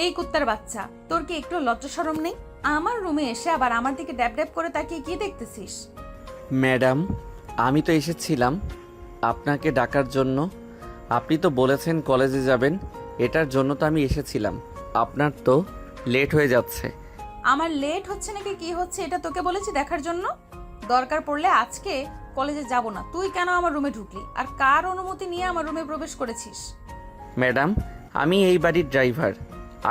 এই কুত্তার বাচ্চা, তোর কি একটু লজ্জা শরম নেই? আমার রুমে এসে আবার আমার দিকে ড্যাব ড্যাব করে তাকিয়ে কি দেখতেছিস? ম্যাডাম, আমি তো এসেছিলাম আপনাকে ডাকার জন্য। আপনি তো বলেছেন কলেজে যাবেন, এটার জন্য তো আমি এসেছিলাম। আপনার তো লেট হয়ে যাচ্ছে। আমার লেট হচ্ছে নাকি কি হচ্ছে এটা তোকে বলেছি দেখার জন্য? দরকার পড়লে আজকে কলেজে যাব না। তুই কেন আমার রুমে ঢুকলি আর কার অনুমতি নিয়ে আমার রুমে প্রবেশ করেছিস? ম্যাডাম, আমি এই বাড়ির ড্রাইভার।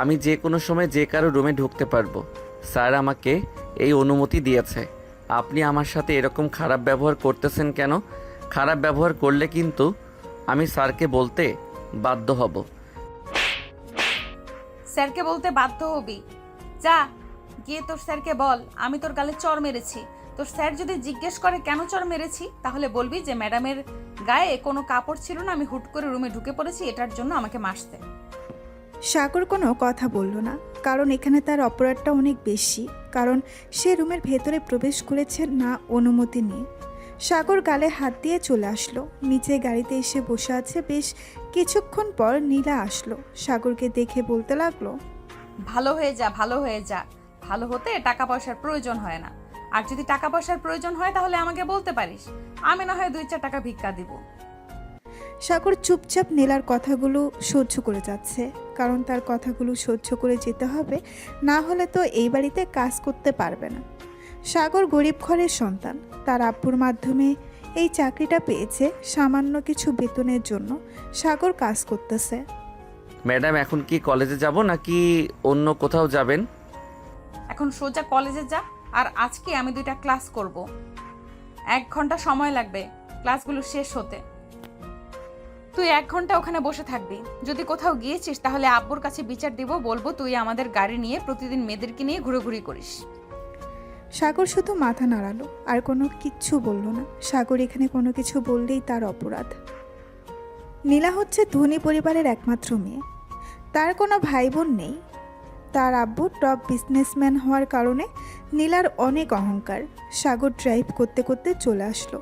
আমি যে কোনো সময় যে কারো রুমে ঢুকতে পারবো। স্যার আমাকে এই অনুমতি দিয়েছে। আপনি আমার সাথে এরকম খারাপ ব্যবহার করতেছেন কেন? খারাপ ব্যবহার করলে কিন্তু আমি স্যারকে বলতে বাধ্য হব। স্যারকে বলতে বাধ্য হবি? যা গিয়ে তোর স্যারকে বল আমি তোর গালে চড় মেরেছি। তোর স্যার যদি জিজ্ঞেস করে কেন চড় মেরেছি, তাহলে বলবি যে ম্যাডামের গায়ে কোনো কাপড় ছিল না, আমি হুট করে রুমে ঢুকে পড়েছি, এটার জন্য আমাকে মারতে। সাগর কোনো কথা বলল না, কারণ এখানে তার অপরাধটা অনেক বেশি। কারণ সে রুমের ভেতরে প্রবেশ করেছে না অনুমতি নিয়ে। সাগর গালে হাত দিয়ে চলে আসলো, নিচে গাড়িতে এসে বসে আছে। বেশ কিছুক্ষণ পর নীলা আসলো, সাগরকে দেখে বলতে লাগলো, ভালো হয়ে যা, ভালো হয়ে যা। ভালো হতে টাকা পয়সার প্রয়োজন হয় না। আর যদি টাকা পয়সার প্রয়োজন হয় তাহলে আমাকে বলতে পারিস, আমি না হয় 2-4 টাকা ভিক্ষা দিব। সাগর চুপচাপ নীলার কথাগুলো সহ্য করে যাচ্ছে, কারণ তার কথাগুলো সহ্য করে যেতে হবে, না হলে তো এই বাড়িতে কাজ করতে পারবে না। সাগর গরিব ঘরের সন্তান, তার আব্বুর মাধ্যমে এই চাকরিটা পেয়েছে। সামান্য কিছু বেতনের জন্য সাগর কাজ করতেছে। ম্যাডাম, এখন কি কলেজে যাব নাকি অন্য কোথাও যাবেন? এখন সোজা কলেজে যা। আর আজকে আমি 2টা ক্লাস করব। 1 ঘন্টা সময় লাগবে ক্লাসগুলো শেষ হতে। তুই 1 ঘন্টা ওখানে বসে থাকবি। যদি কোথাও গিয়েছিস তাহলে আব্বুর কাছে বিচার দিব, বলবো তুই আমাদের গাড়ি নিয়ে প্রতিদিন মেয়েদেরকে নিয়ে ঘুরোঘুরি করিস। সাগর শুধু মাথা নাড়ালো, আর কোনো কিচ্ছু বলল না। সাগর এখানে কোনো কিছু বললেই তার অপরাধ। নীলা হচ্ছে ধনী পরিবারের একমাত্র মেয়ে, তার কোনো ভাই বোন নেই। তার আব্বু টপ বিজনেসম্যান হওয়ার কারণে নীলার অনেক অহংকার। সাগর ড্রাইভ করতে করতে চলে আসলো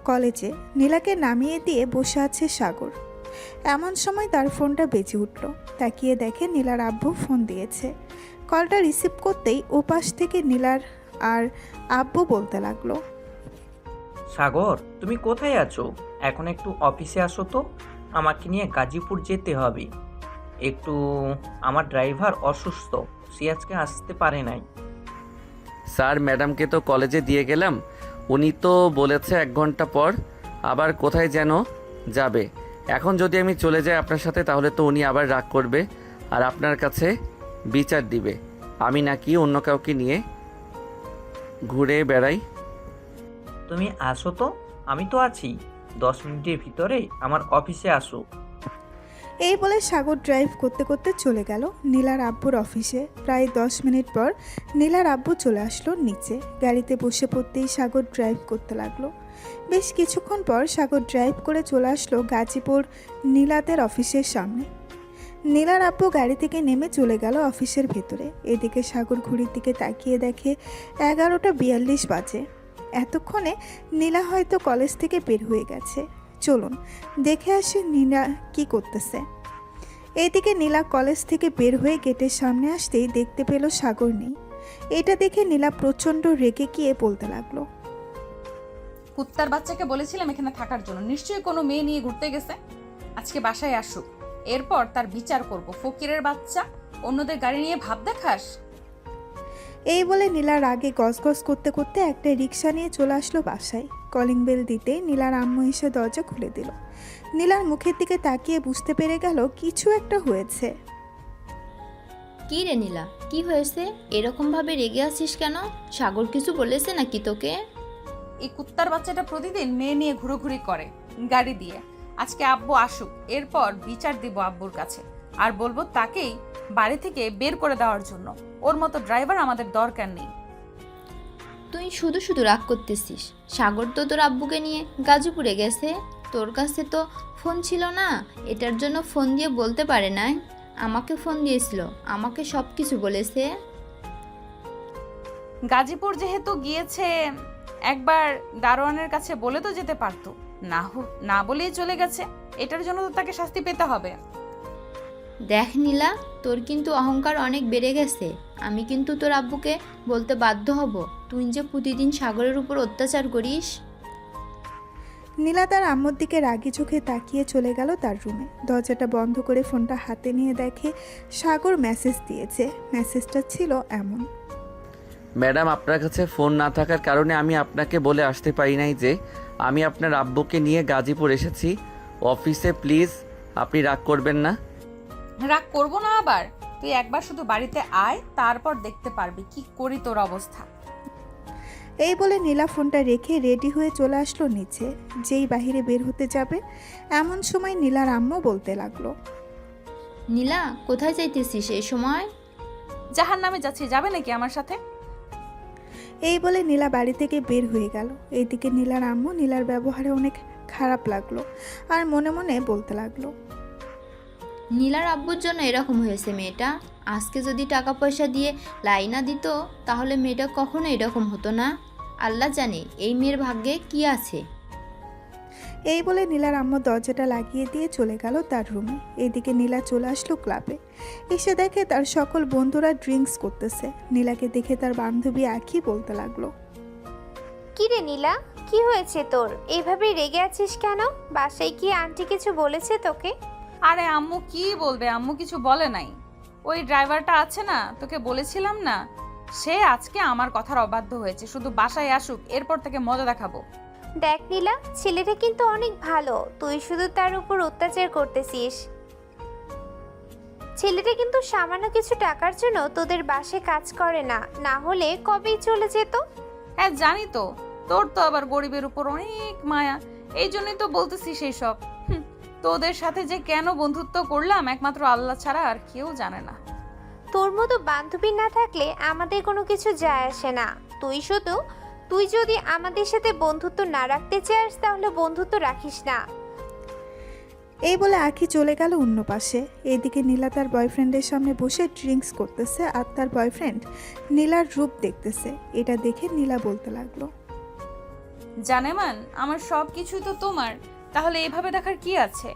কলেজে। নীলাকে নামিয়ে দিয়ে বসে আছে সাগর। এমন সময় তার ফোনটা বেজে উঠল। তাকিয়ে দেখে নীলার আব্বু ফোন দিয়েছে। কলটা রিসিভ করতেই ওপাশ থেকে নীলার আর আব্বু বলতে লাগলো, সাগর, তুমি কোথায় আছো? এখন একটু অফিসে আসো তো, আমাকে নিয়ে গাজীপুর যেতে হবে একটু। আমার ড্রাইভার অসুস্থ, সে আজকে আসতে পারে নাই। স্যার, ম্যাডামকে তো কলেজে দিয়ে গেলাম, উনি তো বলেছে 1 ঘন্টা পর আবার কোথায় যেন যাবে। এখন যদি আমি চলে যাই আপনার সাথে, তাহলে তো উনি আবার রাগ করবে আর আপনার কাছে বিচার দিবে আমি নাকি অন্য কাউকে নিয়ে ঘুরে বেড়াই। তুমি আসো তো, আমি তো আছি। 10 মিনিটের ভিতরে আমার অফিসে আসো। এই বলে সাগর ড্রাইভ করতে করতে চলে গেল নীলার আব্বুর অফিসে। প্রায় 10 মিনিট পর নীলার আব্বু চলে আসলো নিচে। গাড়িতে বসে পড়তেই সাগর ড্রাইভ করতে লাগলো। বেশ কিছুক্ষণ পর সাগর ড্রাইভ করে চলে আসলো গাজীপুর নীলাদের অফিসের সামনে। নীলার আব্বু গাড়ি থেকে নেমে চলে গেল অফিসের ভেতরে। এদিকে সাগর ঘড়ির দিকে তাকিয়ে দেখে 11:42 বাজে। এতক্ষণে নীলা হয়তো কলেজ থেকে বের হয়ে গেছে। চলুন দেখে আসি নীলা কি করতেছে। এইদিকে নীলা কলেজ থেকে বের হয়ে গেটের সামনে আসতেই দেখতে পেল সাগর নেই। এটা দেখে নীলা প্রচণ্ড রেগে গিয়ে বলতে লাগলো, কুত্তার বাচ্চাকে বলেছিলাম এখানে থাকার জন্য, নিশ্চয়ই কোনো মেয়ে নিয়ে ঘুরতে গেছে। আজকে বাসায় আসুক, এরপর তার বিচার করব। ফকিরের বাচ্চা, অন্যদের গাড়ি নিয়ে ভাব দেখাস। এই বলে নীলা রাগে গজগজ করতে করতে একটা রিক্সা নিয়ে চলে আসলো বাসায়। কলিং বেল দিতে নীলার আম্মু এসে দরজা খুলে দিল। নীলার মুখের দিকে তাকিয়ে বুঝতে পেরে গেল কিছু একটা হয়েছে। কি রে নীলা, কি হয়েছে? এরকম ভাবে রেগে আছিস কেন? সাগর কিছু বলেছে নাকি তোকে? এই কুত্তার বাচ্চাটা প্রতিদিন মেয়ে নিয়ে ঘুরোঘুরি করে গাড়ি দিয়ে। আজকে আব্বু আসুক, এরপর বিচার দিব আব্বুর কাছে, আর বলবো তাকেই বাড়ি থেকে বের করে দেওয়ার জন্য। ওর মতো ড্রাইভার আমাদের দরকার নেই। তুই শুধু শুধু রাগ করতেছিস। সাগর তো তোর আব্বুকে নিয়ে গাজীপুরে গেছে, তোর কাছে তো ফোন ছিল না, এটার জন্য ফোন দিয়ে বলতে পারে নাই? আমাকে ফোন দিয়েছিল, আমাকে সব কিছু বলেছে। গাজীপুর যেহেতু গিয়েছে, একবার দারোয়ানের কাছে বলে তো যেতে পারতো। না বলেই চলে গেছে, এটার জন্য তো তাকে শাস্তি পেতে হবে। দেখ নীলা, তোর কিন্তু অহংকার অনেক বেড়ে গেছে। আমি কিন্তু তোর আব্বুকে বলতে বাধ্য হব তুই যে প্রতিদিন সাগরের উপর অত্যাচার করিস। নীলা তার আম্মুর দিকে রাগি চোখে তাকিয়ে চলে গেল তার রুমে। দরজাটা বন্ধ করে ফোনটা হাতে নিয়ে দেখে সাগর মেসেজ দিয়েছে। মেসেজটা ছিল এমন: ম্যাডাম, আপনার কাছে ফোন না থাকার কারণে আমি আপনাকে বলে আসতে পারি নাই যে আমি আপনার আব্বুকে নিয়ে গাজীপুর এসেছি অফিসে। প্লিজ আপনি রাগ করবেন না। রাগ করবো না আবার? তুই একবার শুধু বাড়িতে আয়, তারপর দেখতে পারবি কি করি তোর অবস্থা। এই বলে নীলা ফোনটা রেখে রেডি হয়ে চলে আসলো নিচে। যেই বাহিরে বের হতে যাবে এমন সময় নীলার আম্মু বলতে লাগলো: নীলা, কোথায় যাইতেছিস এই সময়? জাহার নামে যাচ্ছি, যাবে নাকি আমার সাথে? এই বলে নীলা বাড়ি থেকে বের হয়ে গেল। এইদিকে নীলার আম্মু নীলার ব্যবহারে অনেক খারাপ লাগলো আর মনে মনে বলতে লাগলো: নীলার আব্বুর জন্য এরকম হয়েছে মেয়েটা। আজকে যদি টাকা পয়সা দিয়ে লাইনা দিত তাহলে মেয়েটা কখনো এরকম হতো না। আল্লাহ জানে এই মেয়ের ভাগ্যে কি আছে। এই বলে নীলার আম্মু দরজাটা লাগিয়ে দিয়ে চলে গেল তার রুমে। এইদিকে নীলা চলে আসলো ক্লাবে। এসে দেখে তার সকল বন্ধুরা ড্রিঙ্কস করতেছে। নীলাকে দেখে তার বান্ধবী আখি বলতে লাগলো: কি রে নীলা, কি হয়েছে তোর? এইভাবে রেগে আছিস কেন? বাসায় কি আন্টি কিছু বলেছে তোকে? আরে আম্মু কি বলবে, আম্মু কিছু বলে নাই। ওই ড্রাইভারটা আছে না, তোকে বলেছিলাম না, সে আজকে আমার কথার অবাধ্য হয়েছে। শুধু বাসায় আসুক, এরপর থেকে মজা দেখাবো। দেখ নীলা, ছেলেটা কিন্তু অনেক ভালো, তুই শুধু তার উপর অত্যাচার করতেছিস। ছেলেটা কিন্তু সামান্য কিছু টাকার জন্য তোদের বাসায় কাজ করে না, না হলে কবেই চলে যেত। হ্যাঁ জানি তো, তোর তো আবার গরিবের উপর অনেক মায়া, এই জন্যই তো বলতেছি সেই সব। তোদের সাথে যে কেন বন্ধুত্ব করলাম একমাত্র আল্লাহ ছাড়া আর কেউ জানে না। তোর মতো বান্ধবী না থাকলে আমাদের কোনো কিছু যায় আসে না। তুই যদি আমাদের সাথে বন্ধুত্ব না রাখতে চাস তাহলে বন্ধুত্ব রাখিস না। এই বলে আখি চলে গেল অন্য পাশে। এইদিকে নীলা তার বয়ফ্রেন্ডের সামনে বসে ড্রিঙ্কস করতেছে আর তার বয়ফ্রেন্ড নীলার রূপ দেখতেছে। এটা দেখে নীলা বলতে লাগলো: জানেমান, আমার সব কিছুই তো তোমার, তাহলে এভাবে দেখার কি আছে?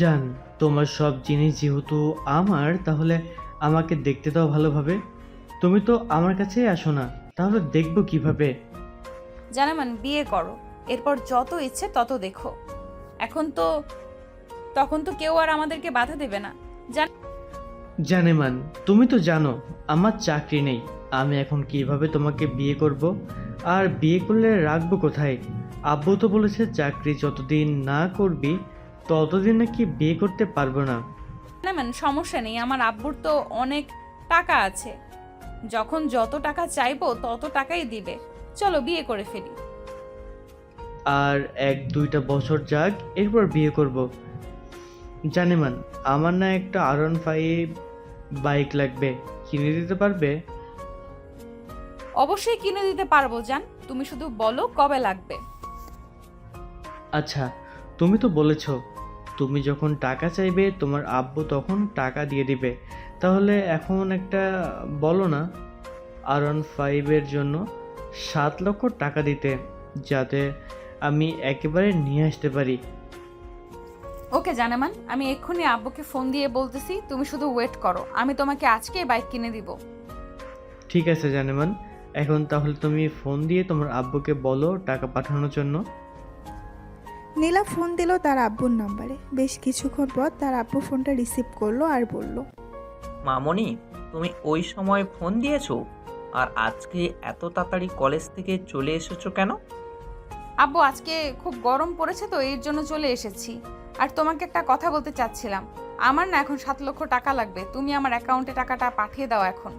জান, তোমার সব জিনিস যেহেতু আমার, তাহলে আমাকে দেখতে দাও ভালোভাবে। তুমি তো আমার কাছেই আসো না, তাহলে দেখবো কিভাবে? জানেমান, বিয়ে করো, এরপর যত ইচ্ছে তত দেখো। তখন তো কেউ আর আমাদেরকে বাধা দেবে না। জানেমান, তুমি তো জানো আমার চাকরি নেই। আমি এখন কিভাবে তোমাকে বিয়ে করব? আর বিয়ে করলে রাখবো কোথায়? আব্বু তো বলেছে চাকরি যতদিন না করবি ততদিন নাকি বিয়ে করতে পারবো না। জানেমান, সমস্যা নেই, আমার আব্বুর তো অনেক টাকা আছে, যখন যত টাকা চাইবো তত টাকাই দিবে। চলো বিয়ে করে ফেলি। আর 1-2টা বছর যাক, এরপর বিয়ে করব। জানেমান, আমার না একটা R15 বাইক লাগবে, কিনে দিতে পারবে? অবশ্যই কিনে দিতে পারবো জান, তুমি শুধু বলো কবে লাগবে। আচ্ছা, তুমি তো বলেছো তুমি যখন টাকা চাইবে তোমার আব্বু তখন টাকা দিয়ে দিবে, তাহলে এখন একটা বলো না R15 জন্য 7 লক্ষ টাকা দিতে, যাতে আমি একেবারে নিয়ে আসতে পারি। ওকে জানেমান, আমি এক্ষুনি আব্বুকে ফোন দিয়ে বলতেছি, তুমি শুধু ওয়েট করো, আমি তোমাকে আজকেই বাইক কিনে দিব। ঠিক আছে জানেমান, এখন তাহলে তুমি ফোন দিয়ে তোমার আব্বুকে বলো টাকা পাঠানোর জন্য। নীলা ফোন দিল তার আব্বুর নাম্বারে। বেশ কিছুক্ষণ পর তার আব্বু ফোনটা রিসিভ করলো আর বলল: মামনি, তুমি ওই সময় ফোন দিয়েছো? আর আজকে এত তাড়াতাড়ি কলেজ থেকে চলে এসেছো কেন? আব্বু, আজকে খুব গরম পড়েছে তো এর জন্য চলে এসেছি। আর তোমাকে একটা কথা বলতে চাচ্ছিলাম, আমার না এখন 7 লক্ষ টাকা লাগবে, তুমি আমার অ্যাকাউন্টে টাকাটা পাঠিয়ে দাও এখন।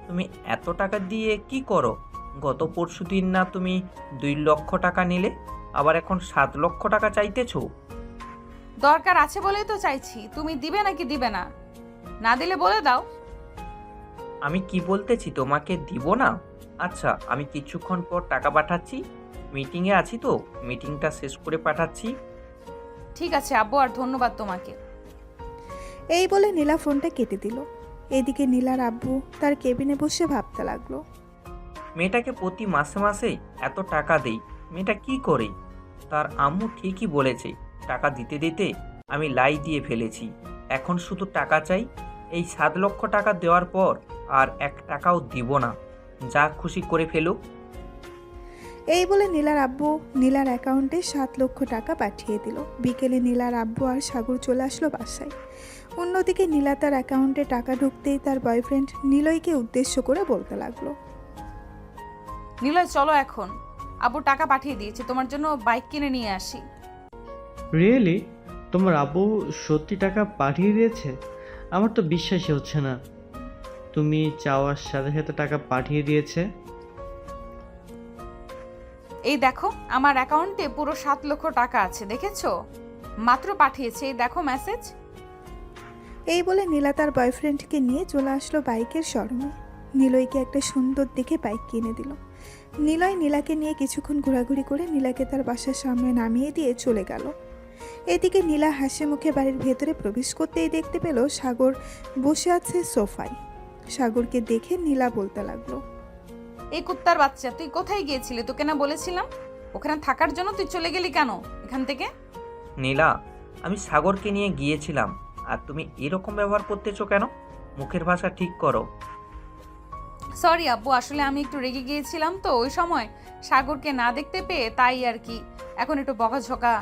তুমি এত টাকা দিয়ে কি করো? গত পরশুদিন না তুমি 2 লক্ষ টাকা নিলে, আবার এখন 7 লক্ষ টাকা চাইতেছো? দরকার আছে বলেই তো চাইছি, তুমি দিবে নাকি দিবে না? না দিলে বলে দাও। আমি কি বলতেছি তোমাকে দিব না? আচ্ছা, আমি কিছুক্ষণ পর টাকা পাঠাচ্ছি, মিটিংয়ে আছি তো, মিটিংটা শেষ করে পাঠাচ্ছি। ঠিক আছে আব্বু, আর ধন্যবাদ তোমাকে। এই বলে নীলা ফোনটা কেটে দিল। এদিকে নীলার আব্বু তার কেবিনে বসে ভাবতে লাগলো: মেয়েটাকে প্রতি মাসে মাসে এত টাকা দেই, মেয়েটা কি করে? তার আম্মু ঠিকই বলেছে, টাকা দিতে দিতে আমি লাই দিয়ে ফেলেছি। এখন শুধু টাকা চাই। এই 7 লক্ষ টাকা দেওয়ার পর আর 1 টাকাও দিব না। যা খুশি করে ফেলুক। এই বলে নীলার আব্বু নীলার অ্যাকাউন্টে 7 লক্ষ টাকা পাঠিয়ে দিল। বিকেলে নীলার আব্বু আর সাগর চলে আসলো বাসায়। অন্যদিকে নীলা তার অ্যাকাউন্টে টাকা ঢুকতেই তার বয়ফ্রেন্ড নিলয়কে উদ্দেশ্য করে বলতে লাগলো, নিলয় চলো এখন, আব্বু টাকা পাঠিয়ে দিয়েছে, তোমার জন্য বাইক কিনে নিয়ে আসি। রিয়েলি? তোমার আব্বু সত্যি টাকা পাঠিয়ে দিয়েছে? আমার তো বিশ্বাসই হচ্ছে না। তুমি চাওয়ার সাথে সাথে টাকা পাঠিয়ে দিয়েছে? এই দেখো আমার অ্যাকাউন্টে পুরো 7 লক্ষ টাকা আছে, দেখেছো? মাত্র পাঠিয়েছে, এই দেখো মেসেজ। এই বলে নীলা তার বয়ফ্রেন্ডকে নিয়ে চলে আসলো বাইকের শোরুমে। নিলয়কে একটা সুন্দর দেখে বাইক কিনে দিল। নিলয় নীলাকে নিয়ে কিছুক্ষণ ঘোরাঘুরি করে নীলাকে তার বাসার সামনে নামিয়ে দিয়ে চলে গেল। এদিকে নীলা হাসি মুখে বাড়ির ভেতরে প্রবেশ করতেই দেখতে পেল সাগর বসে আছে সোফায়। সাগরকে দেখে নীলা বলতে লাগলো, এই কুত্তার বাচ্চা, তুই কোথায় গিয়েছিলি? তোকে না বলেছিলাম ওখানে থাকার জন্য, তুই চলে গেলি কেন এখান থেকে? নীলা, আমি সাগরকে নিয়ে গিয়েছিলাম, আর তুমি এরকম ব্যবহার করতেছো কেন? মুখের ভাষা ঠিক করো। সরি আব্বু, আসলে আমি একটু রেগে গিয়েছিলাম তো ওই সময়, সাগরকে না দেখতে পেয়ে, তাই আর কি এখন একটু বকাঝকা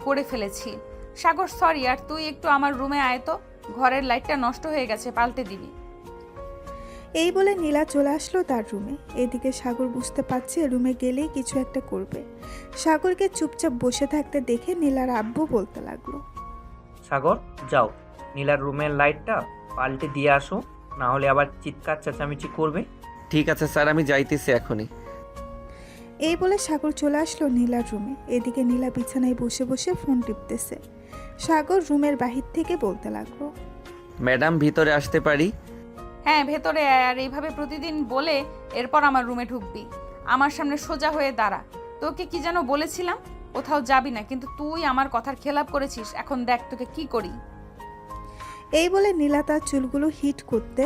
করে ফেলেছি। সাগর সরি, আর তুই একটু আমার রুমে আয় তো, ঘরের লাইটটা নষ্ট হয়ে গেছে, পাল্টে দিবি। এই বলে নীলা চলে আসলো তার রুমে। এদিকে সাগর বুঝতে পারছে রুমে গেলেই কিছু একটা করবে। সাগরকে চুপচাপ বসে থাকতে দেখে নীলার আব্বু বলতে লাগলো, সাগর যাও, নীলার রুমের লাইটটা পাল্টে দিয়ে আসো, না হলে আবার চিৎকার চেঁচামেচি করবে। ঠিক আছে স্যার, আমি যাইতেছি এখনই। এই বলে সাগর চলে আসলো নীলার রুমে। এদিকে নীলা বিছানায় বসে বসে ফোন টিপতেছে। সাগর রুমের বাহির থেকে বলতে লাগলো, ম্যাডাম ভিতরে আসতে পারি? হ্যাঁ ভেতরে আয়, আর এইভাবে প্রতিদিন বলে এরপর আমার রুমে ঢুকবি। আমার সামনে সোজা হয়ে দাঁড়া। তোকে কি যেন বলেছিলাম, কোথাও যাবি না, কিন্তু তুই আমার কথার খেলাপ করেছিস। এখন দেখ তোকে কি করি। এই বলে নীলা তার চুলগুলো হিট করতে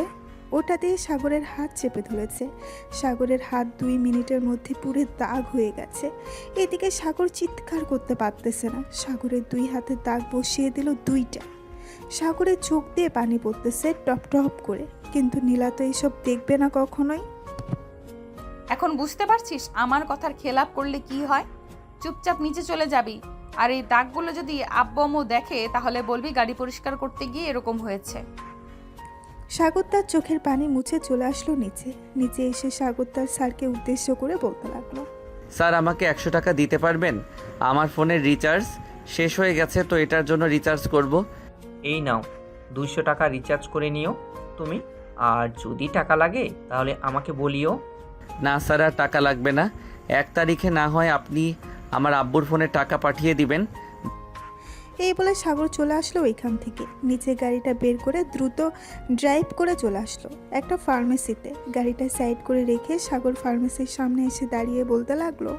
ওটা দিয়ে সাগরের হাত চেপে ধরেছে। সাগরের হাত 2 মিনিটের মধ্যে পুরো দাগ হয়ে গেছে। এদিকে সাগর চিৎকার করতে পারতেছে না। সাগরের 2 হাতে দাগ বসিয়ে দিল 2টা। সাগরের চোখ দিয়ে পানি পড়তেছে টপ টপ করে, কিন্তু নীলা তো এইসব দেখবে না কখনোই। এখন বুঝতে পারছিস আমার কথার খেলাপ করলে কি হয়? চুপচাপ নিচে চলে যাবি। আর এই দাগগুলো যদি আব্বু আম্মু দেখে তাহলে বলবি গাড়ি পরিষ্কার করতে গিয়ে এরকম হয়েছে। সাগর তার চোখের পানি মুছে চলে আসলো নিচে। নিচে এসে সাগর তার স্যারকে উদ্দেশ্য করে বলতে লাগলো, স্যার আমাকে 100 টাকা দিতে পারবেন? আমার ফোনের রিচার্জ শেষ হয়ে গেছে, তো এটার জন্য রিচার্জ করব। এই নাও, 200 টাকা রিচার্জ করে নিও তুমি, আর যদি টাকা লাগে তাহলে আমাকে বলিও। না স্যার, আর টাকা লাগবে না। 1 তারিখে না হয় আপনি আমার আব্বুর ফোনে টাকা পাঠিয়ে দিবেন। এই বলে সাগর চলে আসলো ওইখান থেকে। নিচে গাড়িটা বের করে দ্রুত ড্রাইভ করে চলে আসলো একটা ফার্মেসিতে। গাড়িটা সাইড করে রেখে সাগর ফার্মেসির সামনে এসে দাঁড়িয়ে বলতে লাগলো,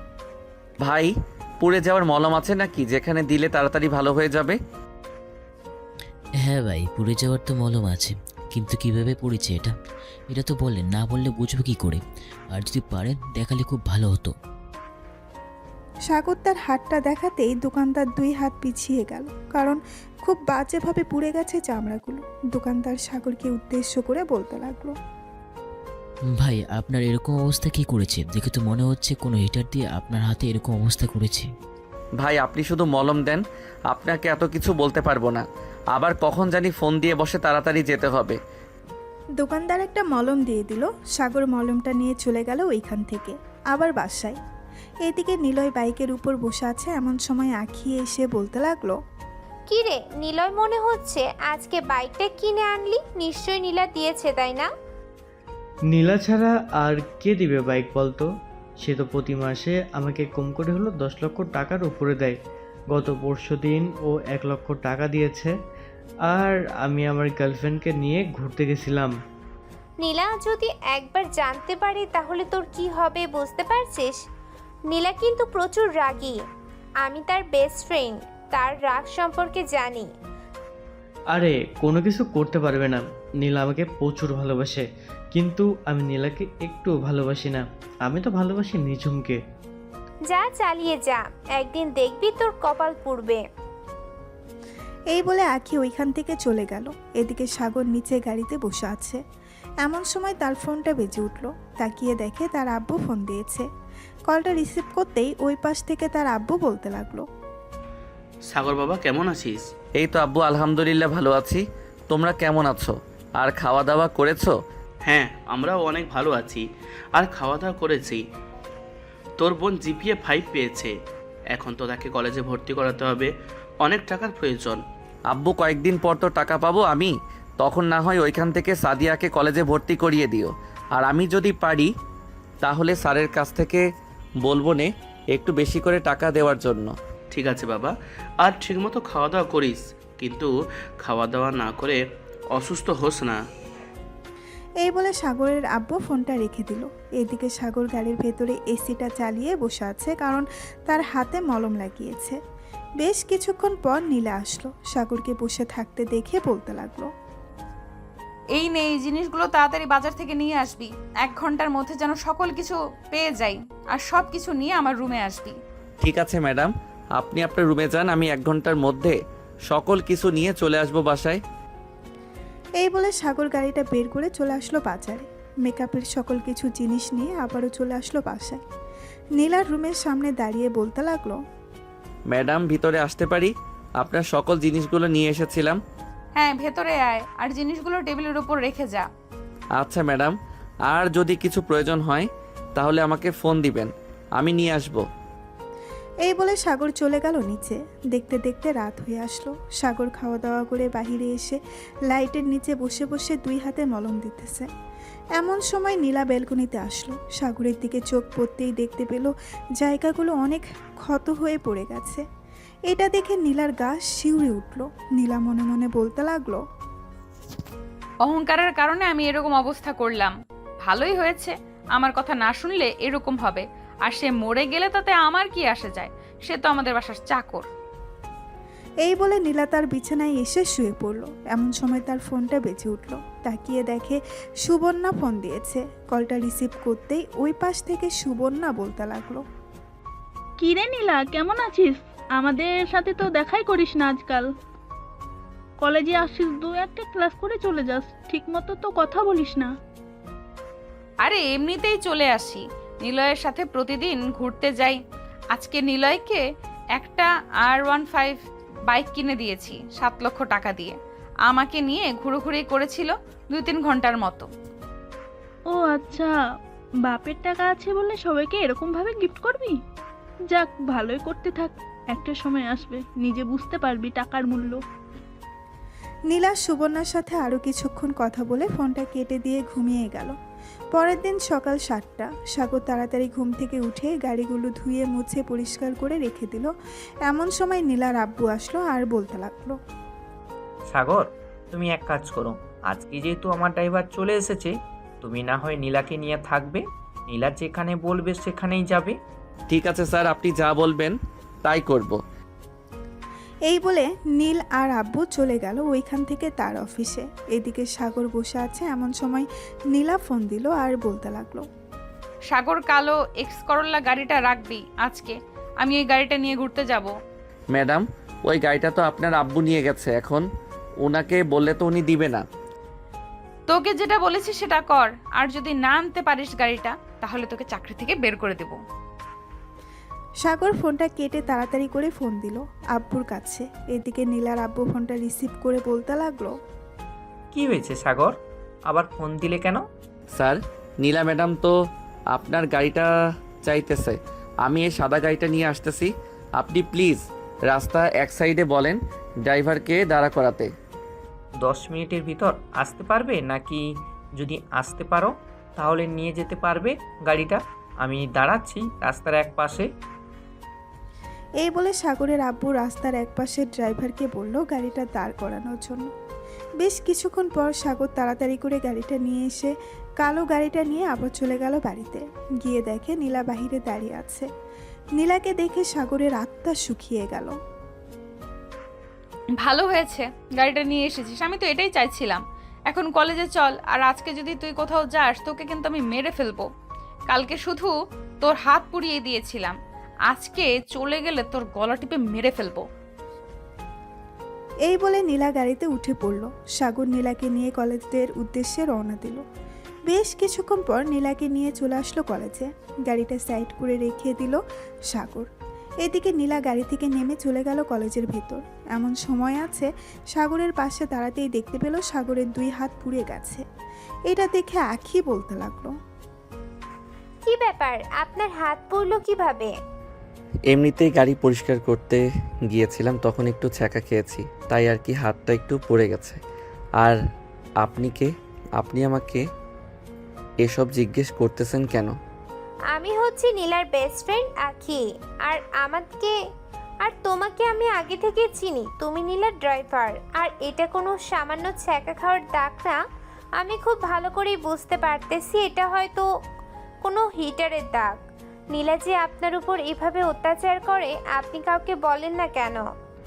ভাই, পুড়ে যাওয়ার মলম আছে নাকি, যেখানে দিলে তাড়াতাড়ি ভালো হয়ে যাবে? হ্যাঁ ভাই, পুড়ে যাওয়ার তো মলম আছে, কিন্তু কিভাবে পড়েছে এটা এটা তো বললেন না, বললে বুঝবো কি করে? আর যদি পারেন দেখালে খুব ভালো হতো। সাগর তার হাতটা দেখাতেই দোকানদার 2 হাত পিছিয়ে গেল, কারণ খুব বাজেভাবে পুড়ে গেছে চামড়াগুলো। দোকানদার সাগরকে উদ্দেশ্য করে বলতে লাগলো, ভাই আপনার এরকম অবস্থা কি করেছে? দেখে তো মনে হচ্ছে কোনো হিটার দিয়ে আপনার হাতে এরকম অবস্থা করেছে। ভাই আপনি শুধু মলম দেন, আপনাকে এত কিছু বলতে পারবো না। আবার কখন জানি ফোন দিয়ে বসে, তাড়াতাড়ি যেতে হবে। দোকানদার একটা মলম দিয়ে দিল। সাগর মলমটা নিয়ে চলে গেল ওইখান থেকে আবার বাসায়। এদিকে নিলয় বাইকের উপর বসে আছে। এমন সময় আঁখি এসে বলতে লাগলো, কি রে নিলয়, মনে হচ্ছে আজকে বাইকটা কিনে আনলি? নিশ্চয়ই নীলা দিয়েছে, তাই না? নীলা ছাড়া আর কে দিবে বাইক বলতো? সে তো প্রতি মাসে আমাকে কম করে হলো 10 লক্ষ টাকার উপরে দেয়। গত পরশুদিন ও 1 লক্ষ টাকা দিয়েছে। আর আমি আমার গার্লফ্রেন্ডকে নিয়ে ঘুরতে গেছিলাম। নীলা যদি একবার জানতে পারে তাহলে তোর কি হবে বুঝতে পারছিস? নীলা কিন্তু প্রচুর রাগী। আমি তার বেস্ট ফ্রেন্ড, তার রাগ সম্পর্কে জানি। আরে কোনো কিছু করতে পারবে না। নীলা আমাকে প্রচুর ভালোবাসে, কিন্তু আমি নীলাকে একটু ভালোবাসি না। আমি তো ভালোবাসি নিঝুমকে। যা চালিয়ে যা, একদিন দেখবি তোর কপাল পুড়বে। এই বলে আঁখি ওইখান থেকে চলে গেল। এদিকে সাগর নিচে গাড়িতে বসে আছে। এমন সময় তার ফোনটা বেজে উঠল। তাকিয়ে দেখে তার আব্বু ফোন দিয়েছে। কলটা রিসিভ করতেই ওই পাশ থেকে তার আব্বু বলতে লাগলো, সাগর বাবা কেমন আছিস? এই তো আব্বু, আলহামদুলিল্লাহ ভালো আছি। তোমরা কেমন আছো? আর খাওয়া দাওয়া করেছো? হ্যাঁ, আমরাও অনেক ভালো আছি আর খাওয়া দাওয়া করেছি। তোর বোন জিপিএ 5 পেয়েছে। এখন তো তাকে কলেজে ভর্তি করাতে হবে, অনেক টাকার প্রয়োজন। আব্বু, কয়েকদিন পর তো টাকা পাবো আমি, তখন না হয় ওইখান থেকে সাদিয়াকে কলেজে ভর্তি করিয়ে দিও। আর আমি যদি পারি তাহলে স্যারের কাছ থেকে বলবো নে একটু বেশি করে টাকা দেওয়ার জন্য। ঠিক আছে বাবা, আর ঠিকমতো খাওয়া দাওয়া করিস, কিন্তু খাওয়া দাওয়া না করে অসুস্থ হোস না। এই বলে সাগরের আব্বু ফোনটা রেখে দিল। এদিকে সাগর গাড়ির ভেতরে এসিটা চালিয়ে বসে আছে, কারণ তার হাতে মলম লাগিয়েছে। বেশ কিছুক্ষণ পর নীলা আসলো। সাগরকে বসে থাকতে দেখে বলতে লাগলো, এই নে, এই জিনিসগুলো তাড়াতাড়ি বাজার থেকে নিয়ে আসবি। 1 ঘন্টার মধ্যে যেন সকল কিছু পেয়ে যাই, আর সব কিছু নিয়ে আমার রুমে আসবি। ঠিক আছে ম্যাডাম, আপনি আপনার রুমে যান, আমি 1 ঘন্টার মধ্যে সকল কিছু নিয়ে চলে আসবো বাসায়। এই বলে সাগর গাড়িটা বের করে চলে আসলো বাজারে। মেকআপের সকল কিছু জিনিস নিয়ে আবারও চলে আসলো বাসায়। নীলার রুমের সামনে দাঁড়িয়ে বলতে লাগলো, ম্যাডাম ভিতরে আসতে পারি? আপনার সকল জিনিসগুলো নিয়ে এসেছিলাম। হ্যাঁ, ভেতরে আয়, আর জিনিসগুলো টেবিলের উপর রেখে যা। আচ্ছা ম্যাডাম, আর যদি কিছু প্রয়োজন হয় তাহলে আমাকে ফোন দিবেন, আমি নিয়ে আসবো। এই বলে সাগর চলে গেল নিচে। দেখতে দেখতে রাত হয়ে আসলো। সাগর খাওয়া দাওয়া করে বাইরে এসে লাইটের নিচে বসে বসে 2 হাতে মলম দিতেছে। এমন সময় নীলা ব্যালকনিতে আসলো। সাগরের দিকে চোখ পড়তেই দেখতে পেল জায়গাগুলো অনেক ক্ষত হয়ে পড়ে গেছে। এটা দেখে নীলার গা শিউরে উঠল। নীলা মনে মনে বলতে লাগলো, অহংকারের কারণে আমি এরকম অবস্থা করলাম। ভালোই হয়েছে, আমার কথা না শুনলে এরকম হবে। আর সে মরে গেলে তাতে আমার কি আসে যায়, সে তো আমাদের বাসার চাকর। এই বলে নীলা তার বিছানায় এসে শুয়ে পড়ল। এমন সময় তার ফোনটা বেজে উঠল। তাকিয়ে দেখে সুবর্ণা ফোন দিয়েছে। কলটা রিসিভ করতেই ওই পাশ থেকে সুবর্ণা বলতে লাগলো, কি রে নীলা, কেমন আছিস? আমাদের সাথে তো দেখাই করিস না আজকাল। কলেজে আসিস, 2-1টা ক্লাস করে চলে যাস, ঠিক মতো তো কথা বলিস না। আরে এমনিতেই চলে আসি, নিলয়ের সাথে প্রতিদিন ঘুরতে যাই। আজকে নিলয়কে একটা R15 বাইক কিনে দিয়েছি 7 লক্ষ টাকা দিয়ে। আমাকে নিয়ে ঘুরোঘুরি করেছিল 2-3 ঘন্টার মতো। ও আচ্ছা, বাপের টাকা আছে বলে সবাইকে এরকম ভাবে গিফট করবি? যাক, ভালোই করতে থাক, একটা সময় আসবে নিজে বুঝতে পারবি টাকার মূল্য। নীলা সুবর্ণার সাথে আরও কিছুক্ষণ কথা বলে ফোনটা কেটে দিয়ে ঘুমিয়ে গেল। পরের দিন সকাল 7টা। সাগর তাড়াতাড়ি ঘুম থেকে উঠে গাড়িগুলো ধুয়ে মুছে পরিষ্কার করে রেখে দিল। এমন সময় নীলার আব্বু আসলো আর বলতে লাগলো, সাগর, তুমি এক কাজ করো, আজকে যেহেতু আমার ড্রাইভার চলে এসেছে, তুমি না হয় নীলাকে নিয়ে থাকবে। নীলা যেখানে বলবে সেখানেই যাবে। ঠিক আছে স্যার, আপনি যা বলবেন তাই করব। এই বলে নীল আর আব্বু চলে গেল ওইখান থেকে তার অফিসে। এদিকে সাগর বসে আছে। এমন সময় নীলা ফোন দিল আর বলতে লাগলো, সাগর, কালো এক্স করোলা গাড়িটা রাখবি আজকে, আমি এই গাড়িটা নিয়ে ঘুরতে যাব। ম্যাডাম, ওই গাড়িটা তো আপনার আব্বু নিয়ে গেছে, এখন ওনাকে বললে তো উনি দিবে না। তোকে যেটা বলেছি সেটা কর, আর যদি না আনতে পারিস গাড়িটা তাহলে তোকে চাকরি থেকে বের করে দেব। সাগর ফোনটা কেটে তাড়াতাড়ি করে ফোন দিল আব্বুর কাছে। এদিকে নীলার আব্বু ফোনটা রিসিভ করে বলতে লাগলো, কি হয়েছে সাগর, আবার ফোন দিলে কেন? স্যার, নীলা ম্যাডাম তো আপনার গাড়িটা চাইতেছে, আমি এই সাদা গাড়িটা নিয়ে আসতেছি। আপনি প্লিজ রাস্তা এক সাইডে বলেন ড্রাইভারকে দাঁড়া করাতে। 10 মিনিটের ভিতর আসতে পারবে নাকি? যদি আসতে পারো তাহলে নিয়ে যেতে পারবে গাড়িটা। আমি দাঁড়াচ্ছি রাস্তার এক পাশে। এই বলে সাগরের আব্বু রাস্তার একপাশে ড্রাইভারকে বলল গাড়িটা দাঁড় করানোর জন্য। বেশ কিছুক্ষণ পর সাগর তাড়াতাড়ি করে গাড়িটা নিয়ে এসে কালো গাড়িটা নিয়ে আবার চলে গেল বাড়িতে। গিয়ে দেখে নীলা বাহিরে দাঁড়িয়ে আছে। নীলাকে দেখে সাগরের আত্মা শুকিয়ে গেল। ভালো হয়েছে গাড়িটা নিয়ে এসেছিস, আমি তো এটাই চাইছিলাম। এখন কলেজে চল, আর আজকে যদি তুই কোথাও যাস তোকে কিন্তু আমি মেরে ফেলবো। কালকে শুধু তোর হাত পুড়িয়ে দিয়েছিলাম, আজকে চলে গেলে তোর গলা টিপে মেরে ফেলবো। এই বলে নীলা গাড়িতে উঠে পড়ল। সাগর নীলাকে নিয়ে কলেজের উদ্দেশ্যে রওনা দিল। বেশ কিছুক্ষণ পর নীলাকে নিয়ে চলে আসলো কলেজে। গাড়িটা সাইড করে রেখে দিল সাগর। এদিকে নীলা গাড়ি থেকে নেমে চলে গেল কলেজের ভেতর। এমন সময় আছে সাগরের পাশে দাঁড়াতেই দেখতে পেল সাগরের 2 হাত পুড়ে গেছে। এটা দেখে আখি বলতে লাগলো, কি ব্যাপার, আপনার হাত পড়লো কিভাবে? এমনিতেই গাড়ি পরিষ্কার করতে গিয়েছিলাম, তখন একটু ছ্যাঁকা খেয়েছি, তাই আর কি হাতটা একটু পড়ে গেছে। আর আপনি কে? আপনি আমাকে এসব জিজ্ঞেস করতেছেন কেন? আমি হচ্ছি নীলার বেস্ট ফ্রেন্ড আখি। আর তোমাকে আমি আগে থেকে চিনি। তুমি নীলার ড্রাইভার। আর এটা কোনো সামান্য ছ্যাঁকা খাওয়ার দাগ না। আমি খুব ভালো করেই বুঝতে পারতেছি এটা হয়তো কোনো হিটারের দাগ। নীলা যে আপনার উপর এভাবে অত্যাচার করে আপনি কাউকে বলেন না কেন?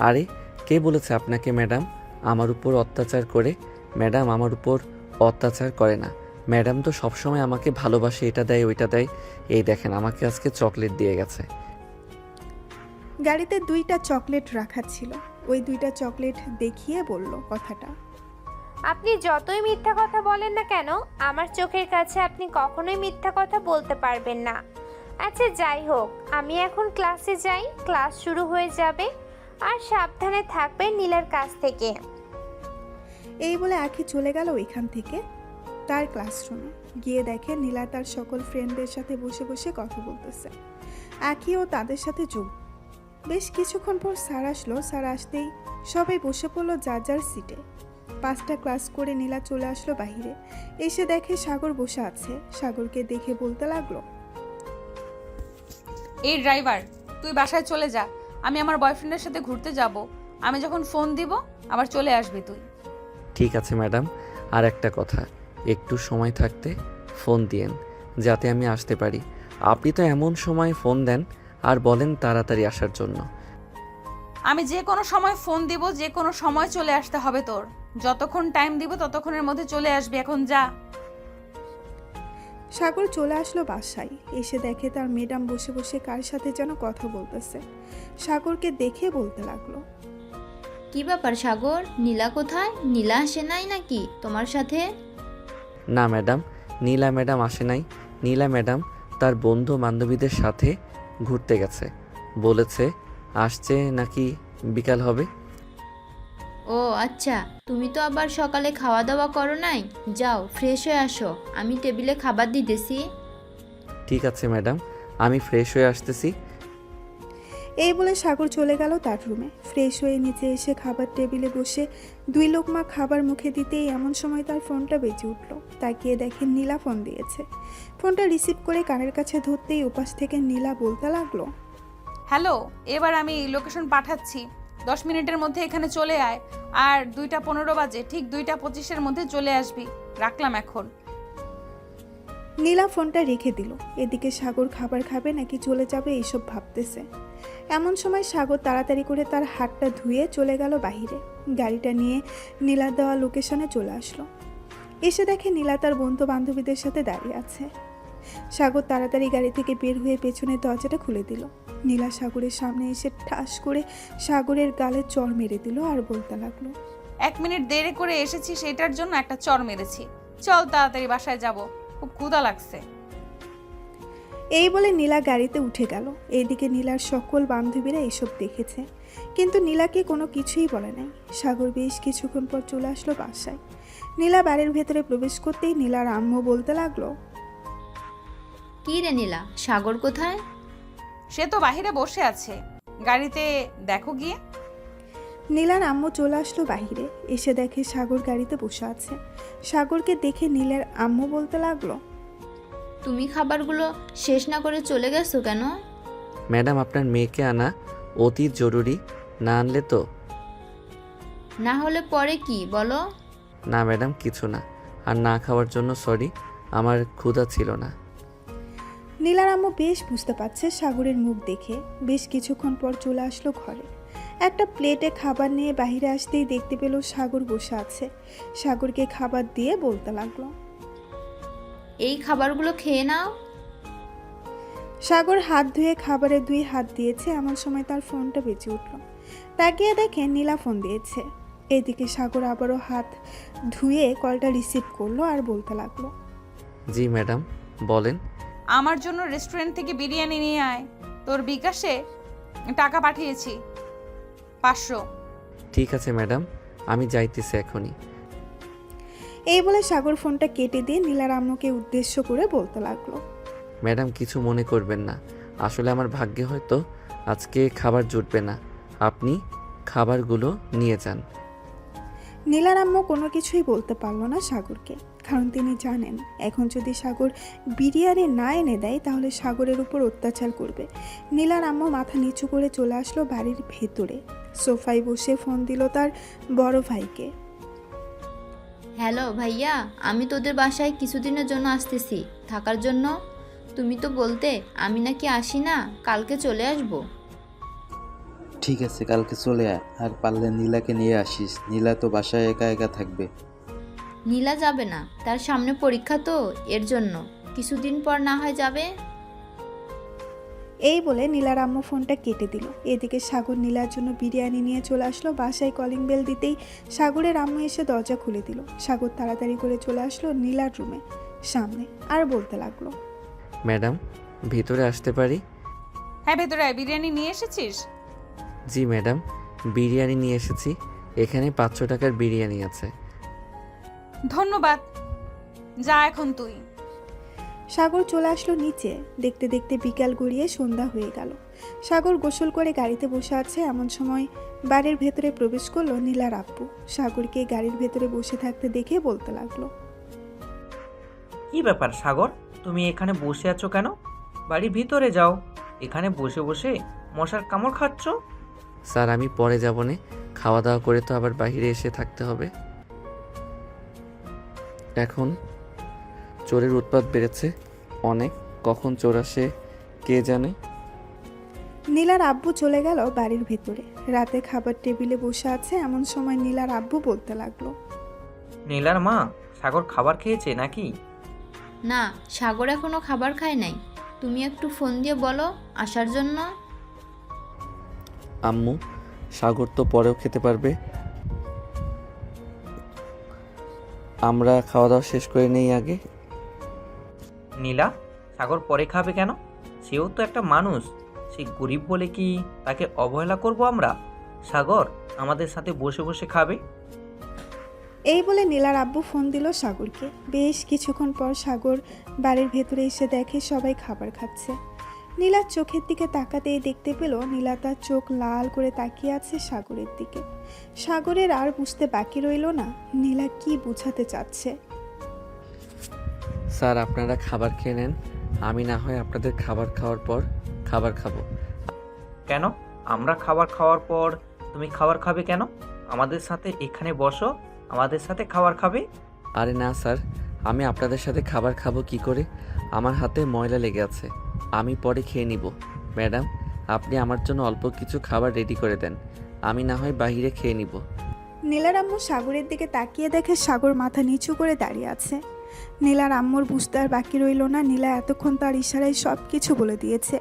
আরে কে বলেছে আপনাকে ম্যাডাম আমার উপর অত্যাচার করে? ম্যাডাম আমার উপর অত্যাচার করে না। ম্যাডাম তো সবসময় আমাকে ভালোবাসে, এটা দেয় ওইটা দেয়। এই দেখেন আমাকে আজকে চকলেট দিয়ে গেছে। গাড়িতে 2টা চকলেট রাখা ছিল। ওই 2টা চকলেট দেখিয়ে বলল কথাটা। আপনি যতই মিথ্যা কথা বলেন না কেন আমার চোখের কাছে আপনি কখনোই মিথ্যা কথা বলতে পারবেন না। আচ্ছা যাই হোক, আমি এখন ক্লাসে যাই। ক্লাস শুরু হয়ে যাবে। আর সাবধানে থাকবেন নীলার কাছ থেকে। এই বলে আখি চলে গেল ওইখান থেকে তার ক্লাসরুমে। গিয়ে দেখে নীলা তার সকল ফ্রেন্ডদের সাথে বসে বসে কথা বলতেছে। আখিও তাদের সাথে যোগ। বেশ কিছুক্ষণ পর স্যার আসলো। স্যার আসতেই সবাই বসে পড়লো যার যার সিটে। 5টা ক্লাস করে নীলা চলে আসলো বাইরে। এসে দেখে সাগর বসে আছে। সাগরকে দেখে বলতে লাগলো, এই ড্রাইভার, তুই বাসায় চলে যা। আমি আমার বয়ফ্রেন্ডের সাথে ঘুরতে যাব। আমি যখন ফোন দিব আবার চলে আসবি তুই। ঠিক আছে ম্যাডাম, আর একটা কথা, একটু সময় থাকতে ফোন দিয়েন যাতে আমি আসতে পারি। আপনি তো এমন সময় ফোন দেন আর বলেন তাড়াতাড়ি আসার জন্য। আমি যে কোনো সময় ফোন দিব, যে কোনো সময় চলে আসতে হবে তোর। যতক্ষণ টাইম দিব ততক্ষণের মধ্যে চলে আসবি, এখন যা। সাগর চলে আসলো বাসায়। এসে দেখে তার ম্যাডাম বসে বসে কার সাথে যেন কথা বলতেছে। সাগরকে দেখে বলতে লাগলো, কি ব্যাপার সাগর, নীলা কোথায়? নীলা আসে নাই নাকি তোমার সাথে? না ম্যাডাম, নীলা ম্যাডাম আসে নাই। নীলা ম্যাডাম তার বন্ধু বান্ধবীদের সাথে ঘুরতে গেছে। বলেছে আসছে নাকি বিকাল হবে। ও আচ্ছা, তুমি তো আবার সকালে খাওয়া দাওয়া করো নাই। যাও ফ্রেশ হয়ে আসো, আমি টেবিলে খাবার দিতেছি। ঠিক আছে ম্যাডাম, আমি ফ্রেশ হয়ে আসতেছি। এই বলে সাগর চলে গেল তার রুমে। ফ্রেশ হয়ে নিচে এসে খাবার টেবিলে বসে 2 লোকমা খাবার মুখে দিতেই এমন সময় তার ফোনটা বেজে উঠল। তাকিয়ে দেখে নীলা ফোন দিয়েছে। ফোনটা রিসিভ করে কানের কাছে ধরতেই উপাস থেকে নীলা বলতে লাগলো, হ্যালো, এবার আমি লোকেশন পাঠাচ্ছি। 10 মিনিটের মধ্যে এখানে চলে আয়। আর 2টা 15 বাজে, ঠিক 2টা 25-এর মধ্যে চলে আসবি। রাখলাম এখন। নীলা ফোনটা রেখে দিল। এদিকে সাগর খাবার খাবে নাকি চলে যাবে এইসব ভাবতেছে। এমন সময় সাগর তাড়াতাড়ি করে তার হাতটা ধুয়ে চলে গেল বাইরে। গাড়িটা নিয়ে নীলার দেওয়া লোকেশনে চলে আসলো। এসে দেখে নীলা তার বন্ধু বান্ধবীদের সাথে দাঁড়িয়ে আছে। সাগর তাড়াতাড়ি গাড়ি থেকে বের হয়ে পেছনের দরজাটা খুলে দিল। নীলা সাগরের সামনে এসে ঠাস করে সাগরের গালে চড় মেরে দিল আর বলতে লাগলো, 1 মিনিট দেরি করে এসেছি, সেটার জন্য একটা চড় মেরেছি। চল তাড়াতাড়ি বাসায় যাব, খুব ক্ষুধা লাগছে। এই বলে নীলা গাড়িতে উঠে গেল। এইদিকে নীলার সকল বান্ধবীরা এসব দেখেছে, কিন্তু নীলাকে কোনো কিছুই বলে নাই। সাগর বেশ কিছুক্ষণ পর চলে আসলো বাসায়। নীলা বাড়ির ভেতরে প্রবেশ করতেই নীলার আম্মু বলতে লাগলো, কি রে নীলা, সাগর কোথায়? সে তো বাহিরে বসে আছে, গাড়িতে দেখো গিয়ে। নীলার আম্মু চলে আসলো বাহিরে। এসে দেখে সাগর গাড়িতে বসে আছে। সাগরকে দেখে নীলার আম্মু বলতে লাগলো, তুমি খাবারগুলো শেষ না করে চলে গেছো কেন? ম্যাডাম আপনার মেয়েকে আনা অতি জরুরি, না আনলে তো। না হলে পরে কি বলো? না ম্যাডাম কিছু না, আর না খাওয়ার জন্য সরি, আমার ক্ষুধা ছিল না। নীলার আম্মু বেশ বুঝতে পারছে সাগরের মুখ দেখে। বেশ কিছুক্ষণ পর চলে আসলো ঘরে। একটা প্লেটে খাবার নিয়ে বাইরে আসতেই দেখতে পেল সাগর বসে আছে। সাগরকে খাবার দিয়ে বলতে লাগলো, এই খাবারগুলো খেয়ে নাও। সাগর হাত ধুয়ে খাবারে 2 হাত দিয়েছে। এমন সময় তার ফোনটা বেজে উঠল। তাকিয়ে দেখে নীলা ফোন দিয়েছে। এদিকে সাগর আবারও হাত ধুয়ে কলটা রিসিভ করলো আর বলতে লাগলো, জি ম্যাডাম, বলেন। আমার জন্য রেস্টুরেন্ট থেকে বিরিয়ানি নিয়ে আয়। তোর বিকাশে টাকা পাঠিয়েছি 500। ঠিক আছে ম্যাডাম, আমি যাইতেছি এখনই। এই বলে সাগর ফোনটা কেটে দিয়ে নীলার আম্মুকে উদ্দেশ্য করে বলতে লাগলো, ম্যাডাম কিছু মনে করবেন না, আসলে আমার ভাগ্যে হয়তো আজকে খাবার জুটবে না, আপনি খাবারগুলো নিয়ে যান। নীলার আম্মু কোনো কিছুই বলতে পারলো না সাগরকে, কারণ তিনি জানেন এখন যদি সাগর বিরিয়ানি না এনে দেয় তাহলে সাগরের উপর অত্যাচার করবে। নীলার আম্মু মাথা নিচু করে চলে আসলো বাড়ির ভেতরে, সোফায় বসে ফোন দিল তার বড় ভাইকে। হ্যালো ভাইয়া, আমি তোদের বাসায় কিছুদিনের জন্য আসতেছি থাকার জন্য। তুমি তো বলতে আমি নাকি আসি না, কালকে চলে আসবো। ঠিক আছে, কালকে চলে আয়, আর পারলে নীলাকে নিয়ে আসিস, নীলা তো বাসায় একা একা থাকবে। নীলা যাবে না, তার সামনে পরীক্ষা তো, এর জন্য কিছুদিন পর না হয় যাবে। এই বলে নীলার আম্মু ফোনটা কেটে দিল। এদিকে সাগর নীলার জন্য বিরিয়ানি নিয়ে চলে আসলো। বাসায় কলিং বেল দিতেই সাগরের আম্মু এসে দরজা খুলে দিল। সাগর তাড়াতাড়ি করে চলে আসলো নীলার রুমে সামনে আর বলতে লাগলো, ম্যাডাম ভিতরে আসতে পারি? হ্যাঁ ভেতরে আয়। বিরিয়ানি নিয়ে এসেছিস? জি ম্যাডাম, বিরিয়ানি নিয়ে এসেছি, এখানে 500 টাকার বিরিয়ানি আছে। ধন্যবাদ, যা এখন তুই। সাগর চলে আসলো নিচে। দেখতে দেখতে বিকাল গড়িয়ে সন্ধ্যা হয়ে গেল। সাগর গোসল করে গাড়িতে বসে আছে, এমন সময় বাড়ির ভেতরে প্রবেশ করলো নীলার আব্বু। সাগরকে গাড়ির ভেতরে বসে থাকতে দেখে বলতে লাগলো, কি ব্যাপার সাগর, তুমি এখানে বসে আছো কেন? বাড়ির ভিতরে যাও, এখানে বসে বসে মশার কামড় খাচ্ছ। স্যার আমি পরে যাব না, খাওয়া দাওয়া করে তো আবার বাইরে এসে থাকতে হবে। এখন চোরের উৎপাত বেড়েছে অনেক, কখন চোর আসে কে জানে। নীলার আব্বু চলে গেল বাড়ির ভেতরে। রাতে খাবার টেবিলে বসে আছে, এমন সময় নীলার আব্বু বলতে লাগলো, নীলার মা, সাগর খাবার খেয়েছে নাকি? না, সাগর এখনো খাবার খায় নাই। তুমি একটু ফোন দিয়ে বলো আসার জন্য। আম্মু সাগর তো পরেও খেতে পারবে, আমরা খাওয়া দাওয়া শেষ করে নেই আগে। নীলা, সাগর পরে খাবে কেন? সেও তো একটা মানুষ, সে গরিব বলে কি তাকে অবহেলা করব আমরা? সাগর আমাদের সাথে বসে বসে খাবে। এই বলে নীলার আব্বু ফোন দিল সাগরকে। বেশ কিছুক্ষণ পর সাগর বাড়ির ভেতরে এসে দেখে সবাই খাবার খাচ্ছে। নীলার চোখের দিকে তাকাতেই দেখতে পেল নীলা তার চোখ লাল করে তাকিয়ে আছে সাগরের দিকে। সাগরের আর বুঝতে বাকি রইল না নীলা কি বোঝাতে চাচ্ছে। স্যার আপনারা খাবার খেয়ে নেন, আমি না হয় আপনাদের খাবার খাওয়ার পর খাবার খাবো। কেন? আমরা খাবার খাওয়ার পর তুমি খাবার খাবে কেন? আমাদের সাথে এখানে বসো, আমাদের সাথে খাবার খাবে। আরে না স্যার, আমি আপনাদের সাথে খাবার খাবো কি করে? আমার হাতে ময়লা লেগে আছে, আমি পরে খেয়ে নিব। ম্যাডাম আপনি আমার জন্য অল্প কিছু খাবার রেডি করে দেন, আমি না হয় বাইরে খেয়ে নিব। নীলার আম্মু সাগরের দিকে তাকিয়ে দেখে সাগর মাথা নিচু করে দাঁড়িয়ে আছে। নীলার আম্মুর বুঝতে আর বাকি রইল না, নীলা এতক্ষণ তার ইশারায় সব কিছু বলে দিয়েছে।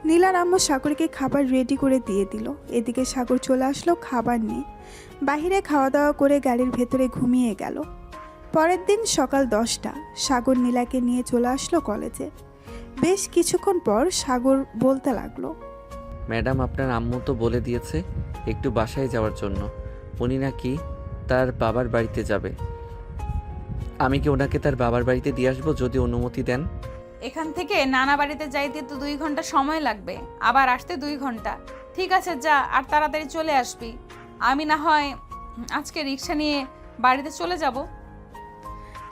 নীলার আম্মু সাগরকে খাবার রেডি করে দিয়ে দিল। এদিকে সাগর চলে আসলো খাবার নিয়ে। বাহিরে খাওয়া দাওয়া করে গাড়ির ভেতরে ঘুমিয়ে গেল। পরের দিন সকাল 10টা সাগর নীলাকে নিয়ে চলে আসলো কলেজে। বেশ কিছুক্ষণ পর সাগর বলতে লাগলো, ম্যাডাম আপনার আম্মু তো বলে দিয়েছে একটু বাসায় যাওয়ার জন্য, উনি নাকি তার বাবার বাড়িতে যাবে। আমি কি ওনাকে তার বাবার বাড়িতে দিয়ে আসবো যদি অনুমতি দেন? এখান থেকে নানা বাড়িতে যাইতে তো 2 ঘন্টা সময় লাগবে, আবার আসতে 2 ঘন্টা। ঠিক আছে যা, আর তাড়াতাড়ি চলে আসবি। আমি না হয় আজকে রিক্সা নিয়ে বাড়িতে চলে যাব।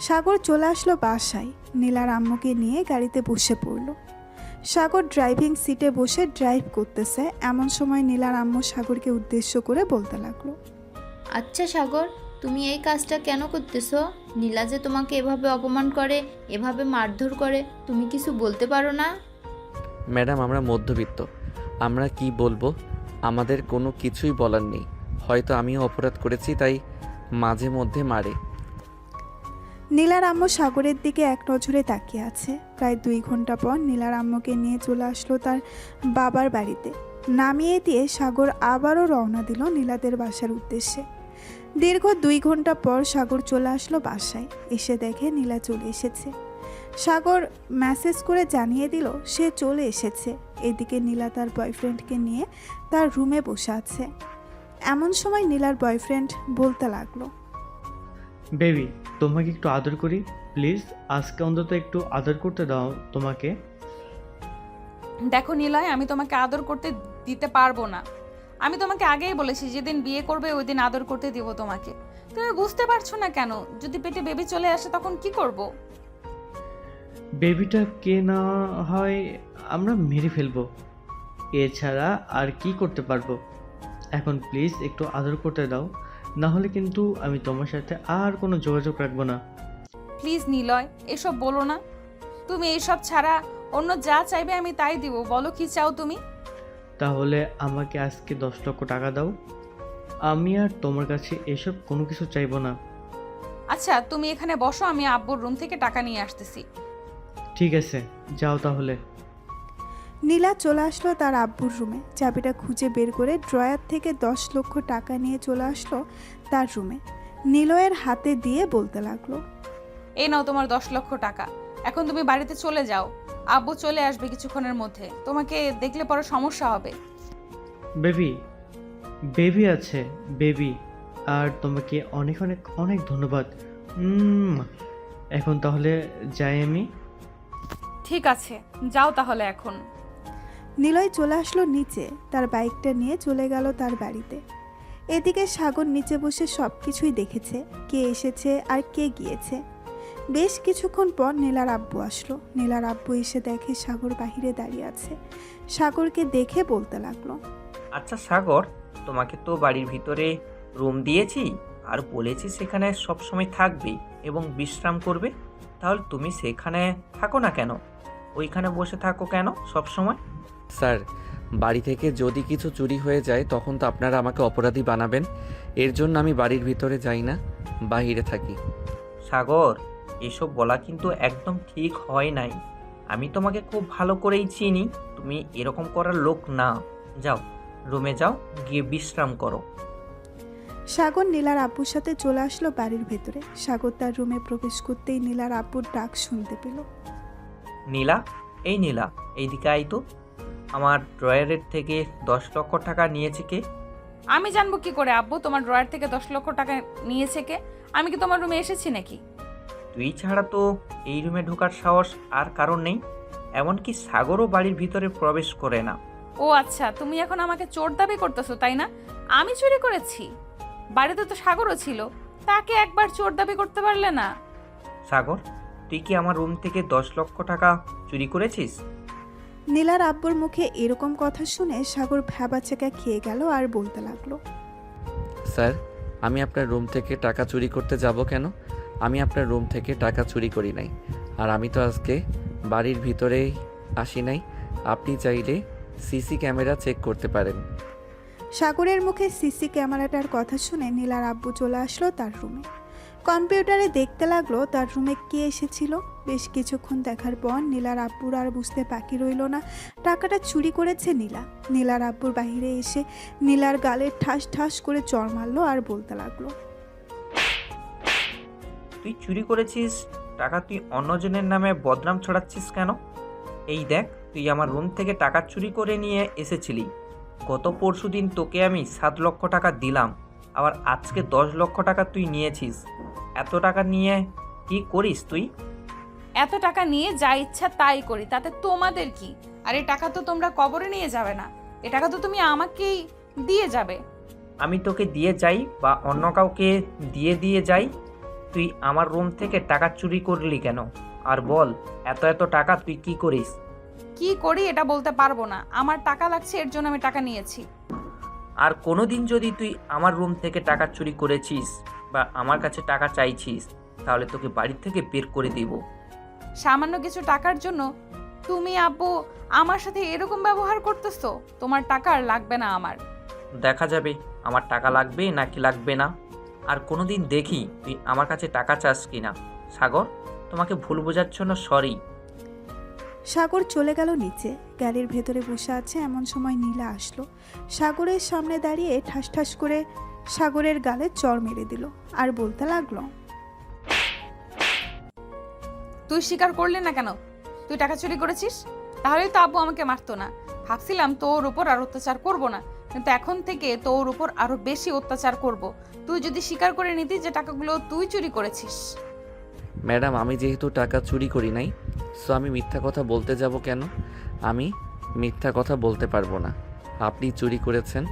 সাগর চলে আসলো বাসায়। নীলার আম্মুকে নিয়ে গাড়িতে বসে পড়ল। সাগর ড্রাইভিং সিটে বসে ড্রাইভ করতেছে, এমন সময় নীলার আম্মু সাগরকে উদ্দেশ্য করে বলতে লাগলো, আচ্ছা সাগর, তুমি এই কাজটা কেন করতেছো? নীলা যে তোমাকে এভাবে অপমান করে, এভাবে মারধর করে, তুমি কিছু বলতে পারো না? ম্যাডাম আমরা মধ্যবিত্ত, আমরা কি বলবো, আমাদের কোনো কিছুই বলার নেই। হয়তো আমিও অপরাধ করেছি তাই মাঝে মধ্যে মারে। নীলার আম্মু সাগরের দিকে এক নজরে তাকিয়ে আছে। প্রায় 2 ঘন্টা পর নীলার আম্মুকে নিয়ে চলে আসলো তার বাবার বাড়িতে। নামিয়ে দিয়ে সাগর আবারও রওনা দিল নীলাদের বাসার উদ্দেশ্যে। দীর্ঘ 2 ঘন্টা পর সাগর চলে আসলো বাসায়। এসে দেখে নীলা চলে এসেছে। সাগর মেসেজ করে জানিয়ে দিল সে চলে এসেছে। এদিকে নীলা তার বয়ফ্রেন্ডকে নিয়ে তার রুমে বসে আছে। এমন সময় নীলার বয়ফ্রেন্ড বলতে লাগলো, বেবি, তোমাকে একটু আদর করি প্লিজ, আজকে অন্তত একটু আদর করতে দাও তোমাকে। দেখো নিলয়, আমি তোমাকে আদর করতে দিতে পারবো না। আমি তোমাকে আগেই বলেছি যেদিন বিয়ে করবে ওই দিন আদর করতে দিব তোমাকে। তুমি বুঝতে পারছো না কেন? যদি পেটে বেবি চলে আসে তখন কি করব? বেবিটা কে না হয় আমরা মেরে ফেলবো, এছাড়া আর কি করতে পারবো। এখন প্লিজ একটু আদর করতে দাও, না হলে কিন্তু আমি তোমার সাথে আর কোনো যোগাযোগ রাখবো না। প্লিজ নিলয়, এসব বলো না। তুমি এইসব ছাড়া অন্য যা চাইবে আমি তাই দিব। বলো কি চাও তুমি? তাহলে আমাকে আজকে 10 লক্ষ টাকা দাও, আমি আর তোমার কাছে এসব কোনো কিছু চাইবো না। আচ্ছা তুমি এখানে বসো, আমি আব্বুর রুম থেকে টাকা নিয়ে আসতেছি। ঠিক আছে, যাও তাহলে। নীলা চলে আসলো তার আব্বুর রুমে। চাবিটা খুঁজে বের করে ড্রয়ার থেকে 10 লক্ষ টাকা নিয়ে চলে আসলো তার রুমে। নিলয়ের হাতে দিয়ে বলতে লাগলো, এই নাও তোমার 10 লক্ষ টাকা। এখন তুমি বাড়িতে চলে যাও, আব্বু চলে আসবে কিছুক্ষণের মধ্যে। তোমাকে দেখলে পরে সমস্যা হবে। বেবি, বেবি আছে বেবি, আর তোমাকে অনেক অনেক অনেক ধন্যবাদ। এখন তাহলে যাই আমি। ঠিক আছে, যাও তাহলে এখন। নিলয় চলে আসলো নিচে, তার বাইকটা নিয়ে চলে গেল তার বাড়িতে। এদিকে সাগর নিচে বসে সব কিছুই দেখেছে, কে এসেছে আর কে গিয়েছে। বেশ কিছুক্ষণ পর নীলার আব্বু আসলো। নীলার আব্বু এসে দেখে সাগর বাহিরে দাঁড়িয়ে আছে। সাগরকে দেখে বলতে লাগলো, আচ্ছা সাগর, তোমাকে তো বাড়ির ভিতরে রুম দিয়েছি আর বলেছি সেখানে সব সময় থাকবে এবং বিশ্রাম করবে। তাহলে তুমি সেখানে থাকো না কেন? ওইখানে বসে থাকো কেন সব সময়? স্যার, বাড়ি থেকে যদি কিছু চুরি হয়ে যায় তখন তো আপনারা আমাকে অপরাধী বানাবেন। এর জন্য আমি বাড়ির ভিতরে যাই না, বাইরে থাকি। সাগর, এসব বলা কিন্তু একদম ঠিক হয় নাই। আমি তোমাকে খুব ভালো করেই চিনি, তুমি এরকম করার লোক না। যাও রুমে যাও, গিয়ে বিশ্রাম করো। সাগর নীলার আব্বুর সাথে চলে আসলো বাড়ির ভেতরে। সাগর তার রুমে প্রবেশ করতেই নীলার আব্বুর ডাক শুনতে পেল। নীলা, এই নীলা, এইদিকে আই তো। আমার ড্রয়ারের থেকে 10 লক্ষ টাকা নিয়েছে কে? আমি জানবো কি করে আব্বু তোমার ড্রয়ার থেকে 10 লক্ষ টাকা নিয়েছে কে? আমি কি তোমার রুমে এসেছি নাকি? তুই ছাড়া তো এই রুমে ঢোকার সাহস আর কারণ নেই। এমনকি সাগরও বাড়ির ভিতরে প্রবেশ করে না। ও আচ্ছা, তুমি এখন আমাকে চোর দাবি করতেছো তাই না? আমি চুরি করেছি? বাড়িতে তো সাগরও ছিল, তাকে একবার চোর দাবি করতে পারলে না? সাগর, তুই কি আমার রুম থেকে 10 লক্ষ টাকা চুরি করেছিস? নীলার আব্বুর মুখে এরকম কথা শুনে সাগর ভ্যাবাচাকা খেয়ে গেল আর বলতে লাগলো, স্যার, আমি আপনার রুম থেকে টাকা চুরি করতে যাব কেন? আমি আপনার রুম থেকে টাকা চুরি করি নাই। আর আমি তো আজকে বাড়ির ভিতরেই আসি নাই। আপনি চাইলে সিসি ক্যামেরা চেক করতে পারেন। সাগরের মুখে সিসি ক্যামেরাটার কথা শুনে নীলার আব্বু চলে আসলো তার রুমে। কম্পিউটারে দেখতে লাগলো তার রুমে কে এসেছিল। বেশ কিছুক্ষণ দেখার পর নীলার আব্বুর আর বুঝতে বাকি রইল না টাকাটা চুরি করেছে নীলা। নীলার আব্বুর বাইরে এসে নীলার গালে ঠাস ঠাস করে চড় মারলো আর বলতে লাগলো, তুই চুরি করেছিস টাকা, তুই অন্যজনের নামে বদনাম ছড়াচ্ছিস কেন? এই দেখ, তুই আমার রুম থেকে টাকা চুরি করে নিয়ে এসেছিলি। গত পরশুদিন তোকে আমি 7 লক্ষ টাকা দিলাম, আবার আজকে 10 লক্ষ টাকা তুই নিয়েছিস। এত টাকা নিয়ে কি করিস তুই? এত টাকা নিয়ে যা ইচ্ছা তাই করি, তাতে তোমাদের কি? আর এই টাকা তো তোমরা কবরে নিয়ে যাবে না, এ টাকা তো তুমি আমাকেই দিয়ে যাবে। আমি তোকে দিয়ে যাই বা অন্য কাউকে দিয়ে যাই, তুই আমার রুম থেকে টাকা চুরি করলি কেন? আর বল, এত এত টাকা তুই কি করিস? কি করি এটা বলতে পারবো না, আমার টাকা লাগছে এর জন্য আমি টাকা নিয়েছি। আর কোনোদিন যদি তুই আমার রুম থেকে টাকা চুরি করেছিস বা আমার কাছে টাকা চাইছিস, তাহলে তোকে বাড়ি থেকে বের করে দিব। সামান্য কিছু টাকার জন্য তুমি আব্বু আমার সাথে এরকম ব্যবহার করতেছো? তোমার টাকা আর লাগবে না আমার। দেখা যাবে আমার টাকা লাগবে নাকি লাগবে না। আর কোনোদিন দেখি তুই আমার কাছে টাকা চাস কিনা। সাগর, তোমাকে ভুল বোঝার জন্য সরি। সাগর চলে গেল নিচে। গাড়ির ভেতরে বসে আছে এমন সময় নীলা আসলো। সাগরের সামনে দাঁড়িয়ে ঠাস ঠাস করে সাগরের গালে চড় মেরে দিল আর বলতে লাগলো, তুই স্বীকার করলি না কেন তুই টাকা চুরি করেছিস? তাহলেই তো আব্বু আমাকে মারতো না। ভাবছিলাম তোর উপর আর অত্যাচার করব না, কিন্তু এখন থেকে তোর উপর আরো বেশি অত্যাচার করব। তুই যদি স্বীকার করে নিতি যে টাকাগুলো তুই চুরি করেছিস। ম্যাডাম, আমি যেহেতু টাকা চুরি করি নাই, সো আমি মিথ্যা কথা বলতে যাব কেন? আমি মিথ্যা কথা বলতে পারবো না। আপনি চুরি করেছেন,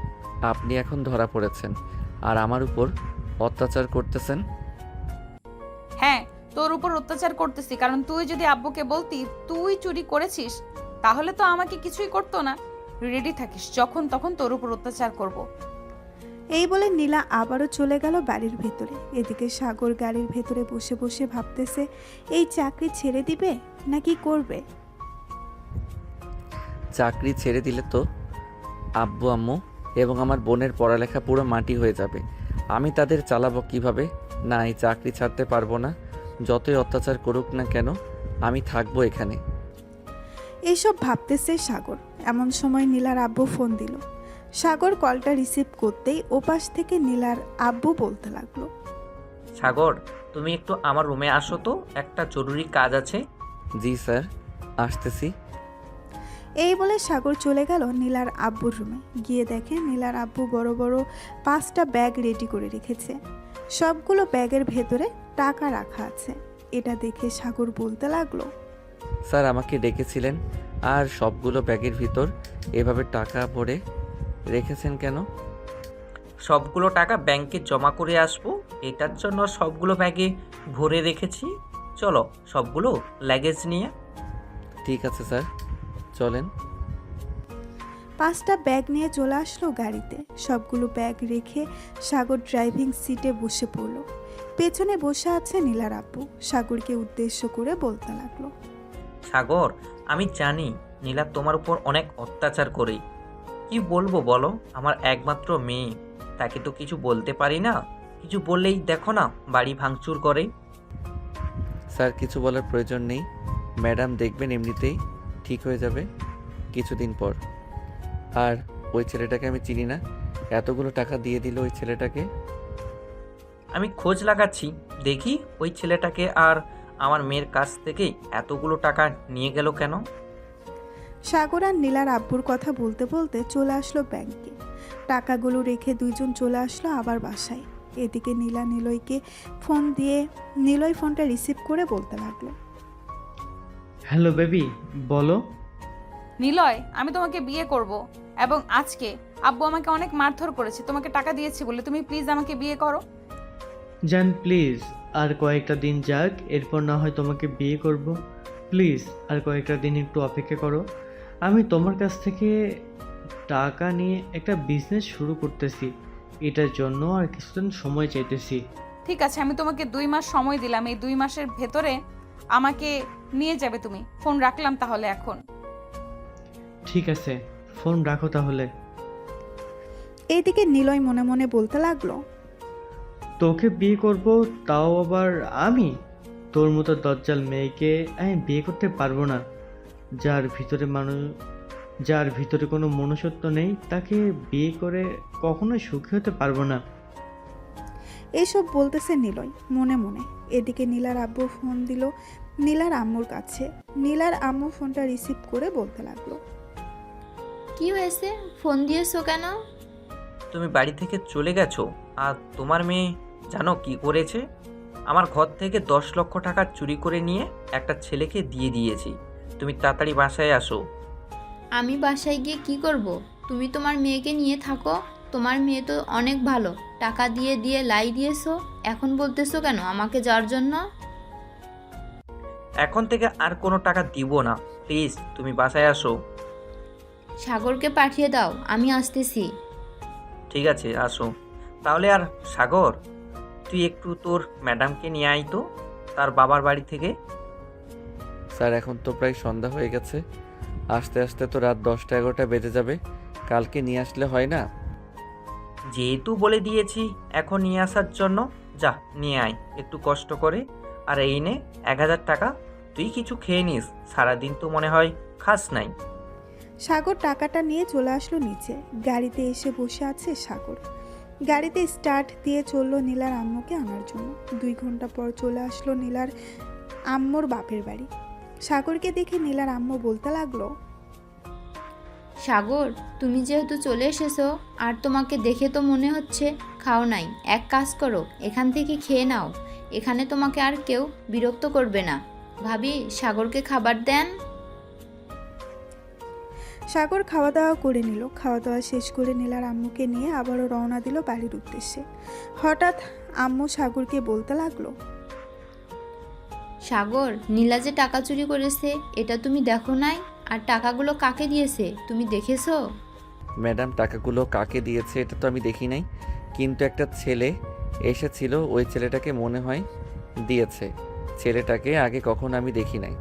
আপনি এখন ধরা পড়েছেন, আর আমার উপর অত্যাচার করতেছেন। হ্যাঁ, তোর উপর অত্যাচার করতেছি, কারণ তুই যদি আব্বুকে বলতি তুই চুরি করেছিস তাহলে তো আমাকে কিছুই করতো না। রেডি থাকিস, যখন তখন তোর উপর অত্যাচার করব। এই বলে নীলা আবারও চলে গেল বাড়ির ভেতরে। এদিকে সাগর গাড়ির ভেতরে বসে বসে ভাবতেছে এই চাকরি ছেড়ে দিবে নাকি করবে। চাকরি ছেড়ে দিলে তো আব্বু আম্মু এবং আমার বোনের পড়ালেখা পুরো মাটি হয়ে যাবে। আমি তাদের চালাবো কিভাবে? না, এই চাকরি ছাড়তে পারবো না। যতই অত্যাচার করুক না কেন, আমি থাকবো এখানে। এইসব ভাবতেছে সাগর। এমন সময় নীলার আব্বু ফোন দিল। সাগর কলটা রিসিভ করতেই ওপাশ থেকে নীলার আব্বু বলতে লাগলো, সাগর, তুমি একটু আমার রুমে আসো তো, একটা জরুরি কাজ আছে। জি স্যার, আসতেছি। এই বলে সাগর চলে গেল নীলার আব্বুর রুমে। গিয়ে দেখে নীলার আব্বু বড় বড় 5টা ব্যাগ রেডি করে রেখেছে। সবগুলো ব্যাগের ভেতরে টাকা রাখা আছে। এটা দেখে সাগর বলতে লাগলো, স্যার আমাকে ডেকেছিলেন, আর সবগুলো ব্যাগের ভিতর এভাবে টাকা ভরে রেখেছেন কেন? সবগুলো টাকা ব্যাংকে জমা করে আসবো, এটার জন্য সবগুলো ব্যাগে ভরে রেখেছি। চলো সবগুলো লাগেজ নিয়ে। ঠিক আছে স্যার, চলেন। 5টা ব্যাগ নিয়ে চলে আসলো গাড়িতে। সবগুলো ব্যাগ রেখে সাগর ড্রাইভিং সিটে বসে পড়ল। পেছনে বসে আছে নীলার আব্বু। সাগরকে উদ্দেশ্য করে বলতে লাগলো, সাগর, আমি জানি নীলা তোমার উপর অনেক অত্যাচার করে। কি বলবো বলো, আমার একমাত্র মেয়ে, তাকে তো কিছু বলতে পারি না। কিছু বললেই দেখো না বাড়ি ভাঙচুর করে। স্যার কিছু বলার প্রয়োজন নেই, ম্যাডাম দেখবেন এমনিতেই ঠিক হয়ে যাবে কিছুদিন পর। আর ওই ছেলেটাকে আমি চিনি না, এতগুলো টাকা দিয়ে দিল ওই ছেলেটাকে। আমি খোঁজ লাগাচ্ছি, দেখি ওই ছেলেটাকে আর আমার মেয়ের কাছ থেকে এতগুলো টাকা নিয়ে গেল কেন। সাগর আর নীলার আব্বুর কথা বলতে বলতে চলে আসলো ব্যাংকে। টাকাগুলো রেখে দুইজন চলে আসলো আবার বাসায়। এদিকে নীলা নিলয়কে ফোন দিয়ে নিলয় ফোনটা রিসিভ করে বলতে লাগলো, হ্যালো বেবি, বলো। নিলয়, আমি তোমাকে বিয়ে করব, এবং আজকে আব্বু আমাকে অনেক মারধর করেছে। তোমাকে টাকা দিয়েছি বলে তুমি প্লিজ আমাকে বিয়ে করো। জান প্লিজ, আর কয়েকটা দিন যাক, এরপর না হয় তোমাকে বিয়ে করব। প্লিজ আর কয়েকটা দিন একটু অপেক্ষা করো। আমি তোমার কাছ থেকে টাকা নিয়ে একটা বিজনেস শুরু করতেছি, এটার জন্য আর কিছুদিন সময় চাইতেছি। ঠিক আছে, আমি তোমাকে 2 মাস সময় দিলাম। এই 2 মাসের ভেতরে আমাকে নিয়ে যাবে তুমি। ফোন রাখলাম তাহলে এখন। ঠিক আছে, ফোন রাখো তাহলে। এইদিকে নিলয় মনে মনে বলতে লাগলো, তোকে বিয়ে করব, তাও আবার আমি? তোর মতো দজ্জাল মেয়েকে আমি বিয়ে করতে পারবো না। যার ভিতরে কোনো মনুষ্যত্ব নেই, তাকে বিয়ে করে কখনোই সুখী হতে পারবো না। এইসব বলতেছে নিলয় মনে মনে। এদিকে নীলার আব্বু ফোন দিল নীলার আম্মুর কাছে। নীলার আম্মু ফোনটা রিসিভ করে বলতে লাগলো, কি হয়েছে, ফোন দিয়েছো কেন? তুমি বাড়ি থেকে চলে গেছো, আর তোমার মেয়ে জানো কি করেছে? আমার ঘর থেকে 10 লক্ষ টাকা চুরি করে নিয়ে একটা ছেলেকে দিয়ে দিয়েছি। তুমি তাড়াতাড়ি বাসায় আসো। আমি বাসায় গিয়ে কি করব? তুমি তোমার মেয়েকে নিয়ে থাকো। তোমার মেয়ে তো অনেক ভালো, টাকা দিয়ে দিয়ে লাই দিয়েছো। এখন বলতেছো কেন আমাকে যাওয়ার জন্য? এখন থেকে আর কোনো টাকা দিব না, প্লিজ তুমি বাসায় আসো। সাগরকে পাঠিয়ে দাও, আমি আসতেছি। ঠিক আছে, আসো তাহলে। আর সাগর, তুই একটু তোর ম্যাডামকে নিয়ে আয় তো তার বাবার বাড়ি থেকে। স্যার এখন তো প্রায় সন্ধ্যা হয়ে গেছে, আস্তে আস্তে তো রাত 10টা-11টা বেজে যাবে। কালকে নিয়ে আসলে হয় না? যেহেতু বলে দিয়েছি এখন নিয়ে আসার জন্য, যা নিয়ে আয় একটু কষ্ট করে। আর এই নে 1000 টাকা, তুই কিছু খেয়ে নিস, সারাদিন তো মনে হয় খাস নাই। সাগর টাকাটা নিয়ে চলে আসলো নিচে। গাড়িতে এসে বসে আছে সাগর। গাড়িতে স্টার্ট দিয়ে চললো নীলার আম্মুকে আনার জন্য। 2 ঘন্টা পর চলে আসলো নীলার আম্মুর বাপের বাড়ি। সাগরকে দেখে নীলার আম্মু বলতে লাগলো, সাগর, তুমি যেহেতু চলে এসেছো আর তোমাকে দেখে তো মনে হচ্ছে খাও নাই, এক কাজ করো, এখান থেকে খেয়ে নাও। এখানে তোমাকে আর কেউ বিরক্ত করবে না। ভাবি, সাগরকে খাবার দেন। সাগর খাওয়া দাওয়া করে নিল। খাওয়া দাওয়া শেষ করে নীলার আম্মুকে নিয়ে আবারও রওনা দিল বাড়ির উদ্দেশ্যে। হঠাৎ আম্মু সাগরকে বলতে লাগলো, সাগর, নীলা যে টাকা চুরি করেছে এটা তুমি দেখো নাই? আর টাকাগুলো কাকে দিয়েছে তুমি দেখেছো? ম্যাডাম, টাকাগুলো কাকে দিয়েছে এটা তো আমি দেখি নাই, কিন্তু একটা ছেলে এসেছিল, ওই ছেলেটাকে মনে হয় দিয়েছে। ছেলেটাকে আগে কখনো আমি দেখি নাই।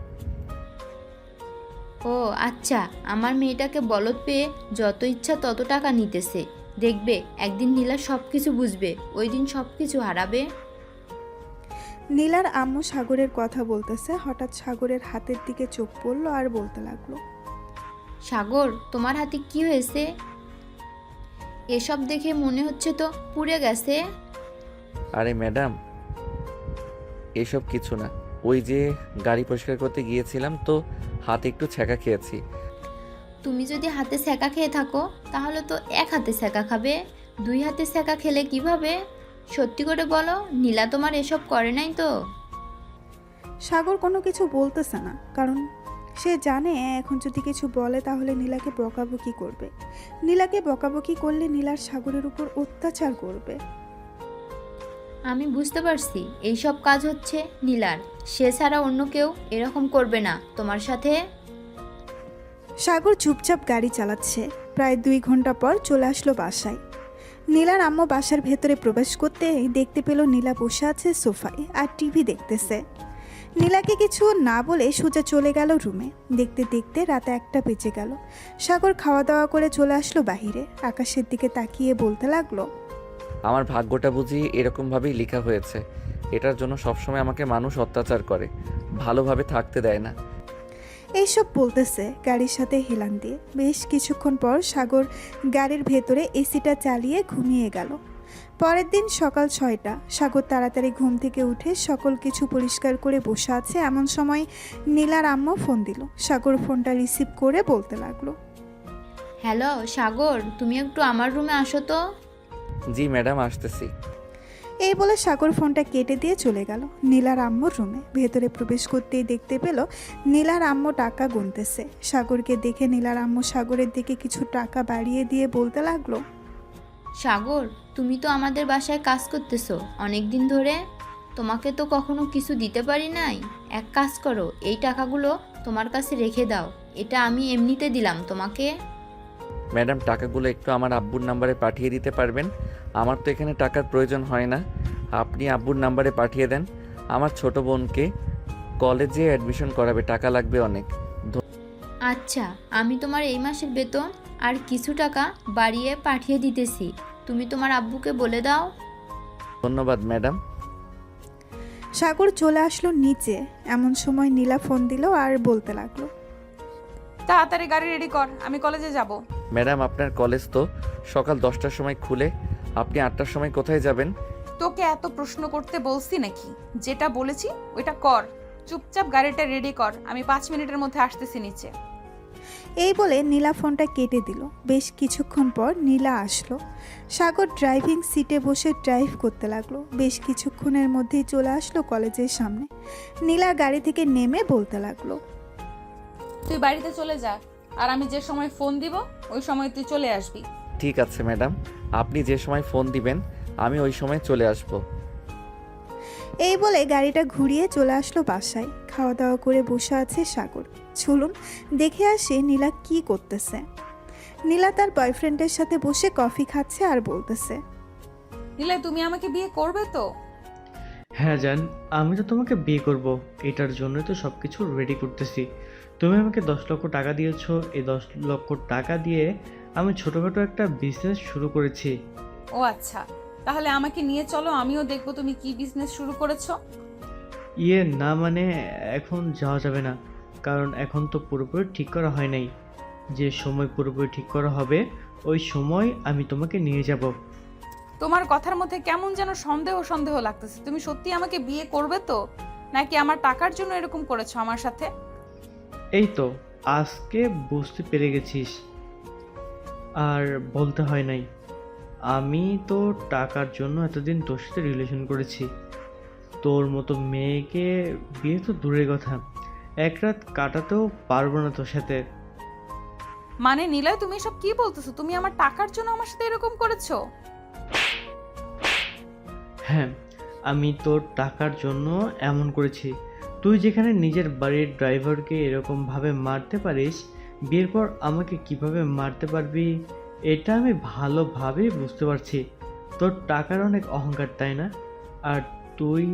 ও আচ্ছা, আমার মেয়েটাকে বলদ পেয়ে যত ইচ্ছা তত টাকা নিতেছে। দেখবে একদিন নীলা সব কিছু বুঝবে, ওই দিন সব কিছু হারাবে। নীলার আম্মু সাগরের কথা বলতেছে। হঠাৎ সাগরের হাতের দিকে চোখ পড়লো আর বলতে লাগলো, সাগর, তোমার হাতে কি হয়েছে? এসব দেখে মনে হচ্ছে তো পুড়ে গেছে। আরে ম্যাডাম, এসব কিছু না, ওই যে গাড়ি পরিষ্কার করতে গিয়েছিলাম তো হাতে একটু ছ্যাঁকা খেয়েছি। তুমি যদি হাতে ছ্যাঁকা খেয়ে থাকো তাহলে তো এক হাতে ছ্যাঁকা খাবে, 2 হাতে ছ্যাঁকা খেলে কিভাবে? সত্যি করে বলো, নীলা তোমার এসব করে নাই তো? সাগর কোনো কিছু বলতেছে না, কারণ সে জানে এখন যদি কিছু বলে তাহলে নীলাকে বকাবকি করবে। নীলাকে বকাবকি করলে নীলার সাগরের উপর অত্যাচার করবে। আমি বুঝতে পারছি এইসব কাজ হচ্ছে নীলার, সে ছাড়া অন্য কেউ এরকম করবে না তোমার সাথে। সাগর চুপচাপ গাড়ি চালাচ্ছে। প্রায় 2 ঘন্টা পর চলে আসলো বাসায়। নীলার আম্মু বাসার ভেতরে প্রবেশ করতেই দেখতে পেল নীলা বসে আছে সোফায় আর টিভি দেখতেছে। নীলাকে কিছু না বলে সোজা চলে গেল রুমে। দেখতে দেখতে রাত 1টা বেজে গেল। সাগর খাওয়া দাওয়া করে চলে আসলো বাহিরে। আকাশের দিকে তাকিয়ে বলতে লাগলো, আমার ভাগ্যটা বুঝি এরকমভাবেই লেখা হয়েছে। এটার জন্য সবসময় আমাকে মানুষ অত্যাচার করে, ভালোভাবে থাকতে দেয় না। এইসব বলতেছে গাড়ির সাথে হেলান দিয়ে। বেশ কিছুক্ষণ পর সাগর গাড়ির ভেতরে এসিটা চালিয়ে ঘুমিয়ে গেল। পরের দিন সকাল 6টা। সাগর তাড়াতাড়ি ঘুম থেকে উঠে সকল কিছু পরিষ্কার করে বসে আছে। এমন সময় নীলার আম্মু ফোন দিল। সাগর ফোনটা রিসিভ করে বলতে লাগলো, হ্যালো সাগর, তুমি একটু আমার রুমে আসো তো। জি ম্যাডাম, আসতেছি। এই বলে সাগর ফোনটা কেটে দিয়ে চলে গেল নীলার আম্মুর রুমে। ভেতরে প্রবেশ করতেই দেখতে পেল নীলার আম্মু টাকা গুনতেছে। সাগরকে দেখে নীলার আম্মু সাগরের দিকে কিছু টাকা বাড়িয়ে দিয়ে বলতে লাগলো, সাগর, তুমি তো আমাদের বাসায় কাজ করতেছো অনেক দিন ধরে, তোমাকে তো কখনো কিছু দিতে পারি নাই। এক কাজ করো, এই টাকাগুলো তোমার কাছে রেখে দাও, এটা আমি এমনিতে দিলাম তোমাকে। ম্যাডাম, টাকাগুলো একটু আমার আব্বুর নাম্বারে পাঠিয়ে দিতে পারবেন? আমার তো এখানে টাকার প্রয়োজন হয় না, আপনি আব্বুর নাম্বারে পাঠিয়ে দেন। আমার ছোট বোনকে কলেজে অ্যাডমিশন করাবে, টাকা লাগবে অনেক। আচ্ছা, আমি তোমার এই মাসের বেতন আর কিছু টাকা বাড়িয়ে পাঠিয়ে দিতেছি, তুমি তোমার আব্বুকে বলে দাও। ধন্যবাদ ম্যাডাম। সাগর চলে আসলো নিচে। এমন সময় নীলা ফোন দিল আর বলতে লাগলো, তাড়াতাড়ি গাড়ি রেডি কর, আমি কলেজে যাব। ম্যাডাম, আপনার কলেজ তো সকাল 10টার সময় খুলে, আপনি 8টার সময় কোথায় যাবেন? তোকে এত প্রশ্ন করতে বলছি নাকি? যেটা বলেছি ওইটা কর। চুপচাপ গাড়িটা রেডি কর, আমি 5 মিনিটের মধ্যে আসতেছি নিচে। এই বলে নীলা ফোনটা কেটে দিল। বেশ কিছুক্ষণ পর নীলা আসলো। সাগর ড্রাইভিং সিটে বসে ড্রাইভ করতে লাগলো। বেশ কিছুক্ষণের মধ্যেই চলে আসলো কলেজের সামনে। নীলা গাড়ি থেকে নেমে বলতে লাগলো, তুই বাড়িতে চলে যা, আর আমি যে সময় ফোন দিব ওই সময় তুই চলে আসবি। ঠিক আছে ম্যাডাম, আপনি যে সময় ফোন দিবেন আমি ওই সময় চলে আসব। এই বলে গাড়িটা ঘুরিয়ে চলে আসলো বাসায়। খাওয়া দাওয়া করে বসে আছে সাগর। চলুন দেখে আসে নীলা কি করতেছে। নীলা তার বয়ফ্রেন্ডের সাথে বসে কফি খাচ্ছে আর বলতেছে, নীলা, তুমি আমাকে বিয়ে করবে তো? হ্যাঁ জান, আমি তো তোমাকে বিয়ে করব, এটার জন্য তো সব কিছু রেডি করতেছি। তুমি আমাকে 10 লক্ষ টাকা দিয়েছো, এই 10 লক্ষ টাকা দিয়ে আমি ছোটোখাটো একটা বিজনেস শুরু করেছি। ও আচ্ছা, তাহলে আমাকে নিয়ে চলো, আমিও দেখবো তুমি কি বিজনেস শুরু করেছো। না মানে এখন যাওয়া যাবে না, কারণ এখন তো পুরোপুরি ঠিক করা হয় নাই। যে সময় পুরোপুরি ঠিক করা হবে ওই সময় আমি তোমাকে নিয়ে যাব। তোমার কথার মধ্যে কেমন যেন সন্দেহ সন্দেহ লাগতেছে। তুমি সত্যি আমাকে বিয়ে করবে তো, নাকি আমার টাকার জন্য এরকম করেছো আমার সাথে? এই তো আজকে বুঝতে পেরে গেছিস, আর বলতে হয় নাই। আমি তো টাকার জন্য এতদিন তোর সাথে রিলেশন করেছি। তোর মতো মেয়েকে বিয়ে তো দূরের কথা, এক রাত কাটাতেও পারবো না তোর সাথে। মানে নিলয়, তুমি সব কি বলতেছো? তুমি আমার টাকার জন্য আমার সাথে এরকম করেছো? হ্যাঁ, আমি তোর টাকার জন্য এমন করেছি। তুই যেখানে নিজের বাড়ির ড্রাইভারকে এরকমভাবে মারতে পারিস, বিয়ের পর আমাকে কিভাবে মারতে পারবি এটা আমি ভালোভাবে বুঝতে পারছি। তোর টাকার অনেক অহংকার, তাই না? আর তুই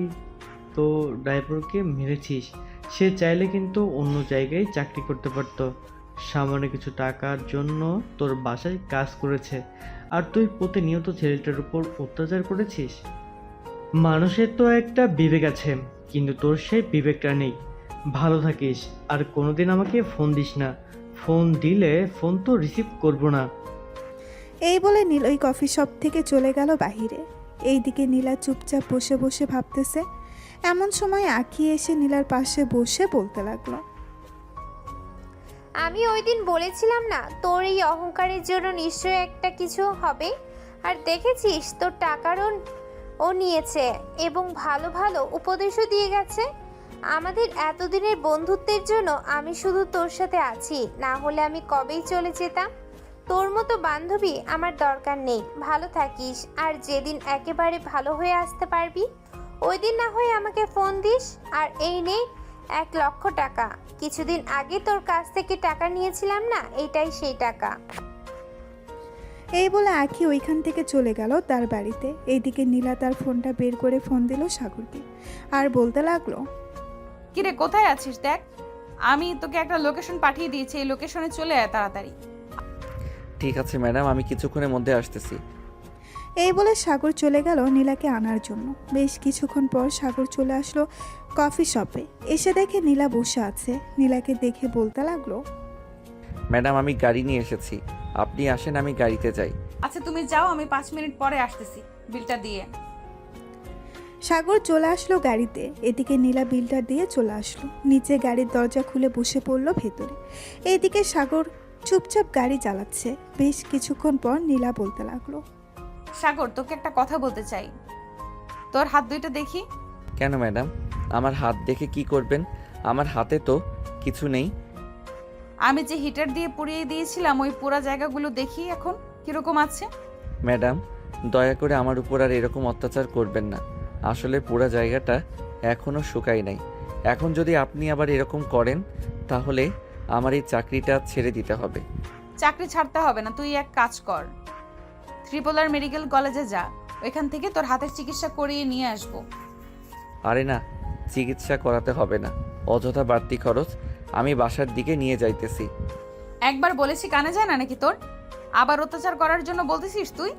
তো ড্রাইভারকে মেরেছিস। সে চাইলে কিন্তু অন্য জায়গায় চাকরি করতে পারতো। সামান্য কিছু টাকার জন্য তোর বাসায় কাজ করেছে, আর তুই প্রতিনিয়ত ছেলেটার উপর অত্যাচার করেছিস। মানুষের তো একটা বিবেক আছে, কিন্তু তোর সেই বিবেকটা নেই। ভালো থাকিস, আর কোনোদিন আমাকে ফোন দিস না। ফোন দিলে ফোন তো রিসিভ করবো না। এই বলে নীল ওই কফি শপ থেকে চলে গেল বাহিরে। এইদিকে নীলা চুপচাপ বসে বসে ভাবতেছে। এমন সময় আঁকি এসে নীলার পাশে বসে বলতে লাগলো, আমি ওই দিন বলেছিলাম না তোর এই অহংকারের জন্য নিশ্চয়ই একটা কিছু হবে। আর দেখেছিস তোর টাকারও ও নিয়েছে এবং ভালো ভালো উপদেশও দিয়ে গেছে। আমাদের এতদিনের বন্ধুত্বের জন্য আমি শুধু তোর সাথে আছি, না হলে আমি কবেই চলে যেতাম। তোর মতো বান্ধবী আমার দরকার নেই। ভালো থাকিস, আর যেদিন একেবারে ভালো হয়ে আসতে পারবি ওই দিন না হয় আমাকে ফোন দিস। আর এই নে 1,00,000 টাকা। কিছুদিন আগে তোর কাছ থেকে টাকা নিয়েছিলাম না, এটাই সেই টাকা। এই বলে আঁকি ওইখান থেকে চলে গেল তার বাড়িতে। এইদিকে নীলা তার ফোনটা বের করে ফোন দিল সাগরকে, আর বলতে লাগলো, কিরে, কোথায় আছিস? দেখ, আমি তোকে একটা লোকেশন পাঠিয়ে দিয়েছি, এই লোকেশনে চলে আয় তাড়াতাড়ি। ঠিক আছে ম্যাডাম, আমি কিছুক্ষণের মধ্যে আসতেছি। এই বলে সাগর চলে গেল নীলাকে আনার জন্য। বেশ কিছুক্ষণ পর সাগর চলে আসলো কফি শপে। এসে দেখে নীলা বসে আছে। নীলাকে দেখে বলতে লাগলো, ম্যাডাম, আমি গাড়ি নিয়ে এসেছি, আপনি আসেন, আমি গাড়িতে যাই। আচ্ছা তুমি যাও, আমি 5 মিনিট পরে আসতেছি বিলটা দিয়ে। সাগর চলে আসলো গাড়িতে। এদিকে নীলা বিলটা দিয়ে চলে আসলো নিচে। গাড়ির দরজা খুলে বসে পড়লো ভেতরে। এইদিকে সাগর চুপচাপ গাড়ি চালাচ্ছে। বেশ কিছুক্ষণ পর নীলা বলতে লাগলো, সাগর, তোকে একটা কথা বলতে চাই। তোর হাত দুইটা দেখি। কেন ম্যাডাম, আমার হাত দেখে কি করবেন? আমার হাতে তো কিছু নেই। আমি যে হিটার দিয়ে পুড়িয়ে দিয়েছিলাম ওই পুরা জায়গাগুলো দেখি এখন কিরকম আছে। ম্যাডাম, দয়া করে আমার উপর আর এরকম অত্যাচার করবেন না। আসলে পুরো জায়গাটা এখনও শুকায় নাই। এখন যদি আপনি আবার এরকম করেন তাহলে আমার এই চাকরিটা ছেড়ে দিতে হবে। চাকরি ছাড়তে হবে না, তুই এক কাজ কর, ত্রিপোলার মেডিকেল কলেজে যা, ওইখান থেকে তোর হাতের চিকিৎসা করিয়ে নিয়ে আসবো। আরে না, চিকিৎসা করাতে হবে না, অযথা বাড়তি খরচ। আমি বাসার দিকে নিয়ে যাইতেছি। একবার বলেছি কানে যায় না নাকি তোর? আবার অত্যাচার করার জন্য বলতেছিস তুই?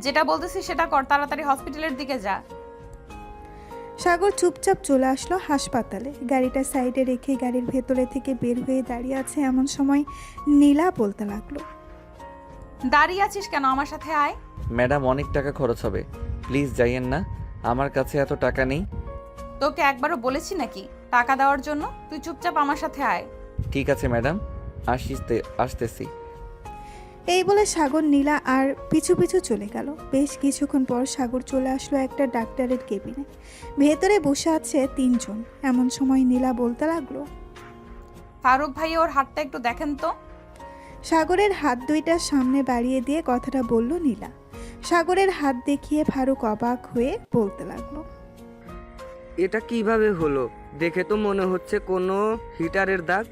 যেটা বলতেছিস সেটা কর, তাড়াতাড়ি হসপিটালের দিকে যা। সাগর চুপচাপ চলে আসলো হাসপাতালে। গাড়িটা সাইডে রেখে গাড়ির ভেতরে থেকে বের হয়ে দাঁড়িয়ে আছে। এমন সময় নীলা বলতে লাগলো, দাঁড়িয়ে আছিস কেন? আমার সাথে আয়। ম্যাডাম, অনেক টাকা খরচ হবে, প্লিজ যাইয়েন না, আমার কাছে এত টাকা নেই। তোকে একবারও বলেছি নাকি টাকা দেওয়ার জন্য? তুই চুপচাপ আমার সাথে আয়। ঠিক আছে ম্যাডাম, আসতেছি। এই বলে সাগর নীলা আর পিছু পিছু চলে গেল। বেশ কিছুক্ষণ পর সাগর চলে আসলো একটা ডাক্তারের কেবিনে। ভেতরে বসে আছে 3 জন। এমন সময় নীলা বলতে লাগলো, ফারুক ভাই, ওর হাতটা একটু দেখেন তো। সাগরের হাত দুইটা সামনে বাড়িয়ে দিয়ে কথাটা বলল নীলা। সাগরের হাত দেখিয়ে ফারুক অবাক হয়ে বলতে লাগলো, এটা কিভাবে হলো? দেখে তো মনে হচ্ছে কোনো হিটারের দাগ।